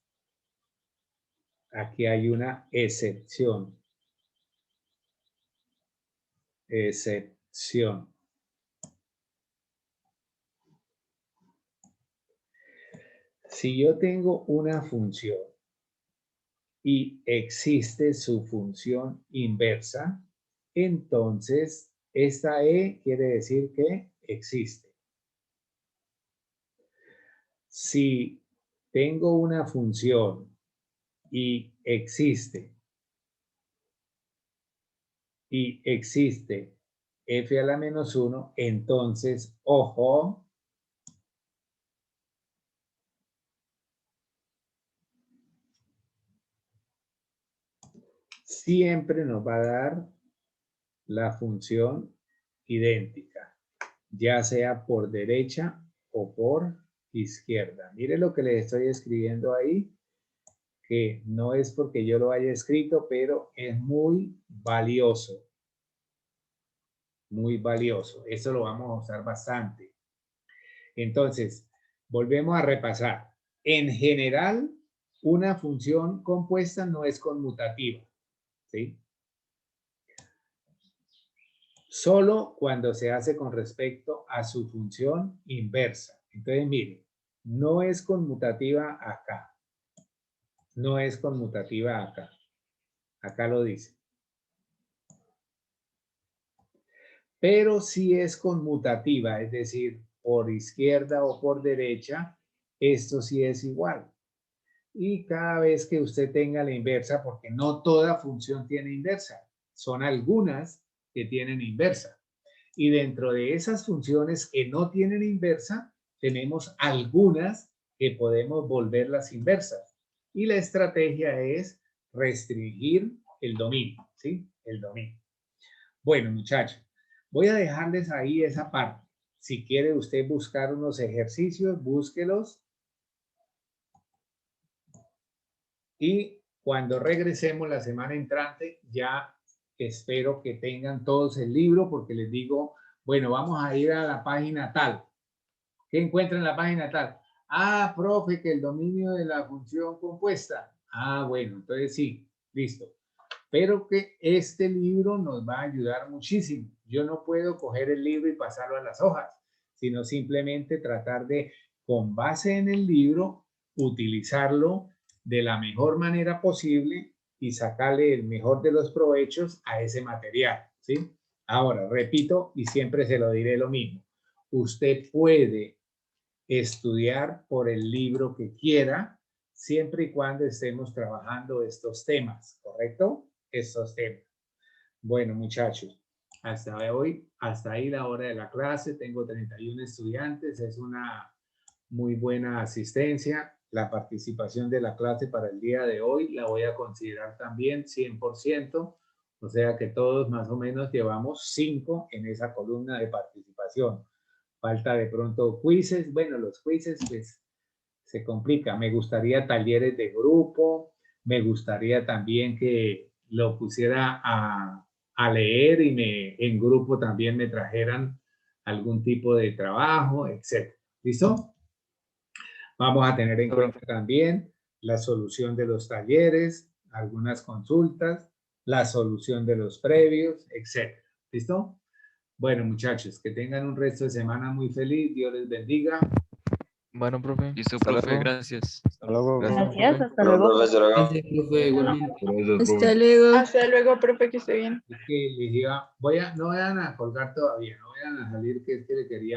aquí hay una excepción. Excepción. Si yo tengo una función y existe su función inversa, entonces esta E quiere decir que existe. Si tengo una función y existe f a la menos 1, entonces, ojo, siempre nos va a dar la función idéntica, ya sea por derecha o por izquierda. Mire lo que le estoy escribiendo ahí, que no es porque yo lo haya escrito, pero es muy valioso. Muy valioso. Eso lo vamos a usar bastante. Entonces, volvemos a repasar. En general, una función compuesta no es conmutativa, ¿sí? Solo cuando se hace con respecto a su función inversa. Entonces, mire, no es conmutativa acá. No es conmutativa acá. Acá lo dice. Pero sí es conmutativa, es decir, por izquierda o por derecha, esto sí es igual. Y cada vez que usted tenga la inversa, porque no toda función tiene inversa, son algunas que tienen inversa. Y dentro de esas funciones que no tienen inversa, tenemos algunas que podemos volverlas inversas. Y la estrategia es restringir el dominio, ¿sí? El dominio. Bueno, muchachos, voy a dejarles ahí esa parte. Si quiere usted buscar unos ejercicios, búsquelos. Y cuando regresemos la semana entrante, ya espero que tengan todos el libro, porque les digo, bueno, vamos a ir a la página tal. ¿Qué encuentran en la página tal? Ah, profe, que el dominio de la función compuesta. Ah, bueno, entonces sí, listo. Pero que este libro nos va a ayudar muchísimo. Yo no puedo coger el libro y pasarlo a las hojas, sino simplemente tratar de, con base en el libro, utilizarlo de la mejor manera posible y sacarle el mejor de los provechos a ese material, ¿sí? Ahora, repito, y siempre se lo diré lo mismo. Usted puede estudiar por el libro que quiera, siempre y cuando estemos trabajando estos temas, ¿correcto? Estos temas. Bueno, muchachos, hasta ahí la hora de la clase. Tengo 31 estudiantes, es una muy buena asistencia. La participación de la clase para el día de hoy la voy a considerar también 100%, o sea que todos más o menos llevamos 5 en esa columna de participación. Falta de pronto quizzes. Bueno, los quizzes pues se complica. Me gustaría talleres de grupo, me gustaría también que lo pusiera a leer y en grupo también me trajeran algún tipo de trabajo, etc. ¿Listo? Vamos a tener en cuenta también la solución de los talleres, algunas consultas, la solución de los previos, etc. ¿Listo? Bueno, muchachos, que tengan un resto de semana muy feliz. Dios les bendiga. Bueno, profe. Listo, Hasta profe, luego. gracias. Hasta luego. Gracias, hasta Bueno, luego. profesor, Gracias, profe, igualmente. Hasta luego. Hasta luego, profe, que esté bien. Es que les iba, no vayan a colgar todavía, no vayan a salir, que es que le quería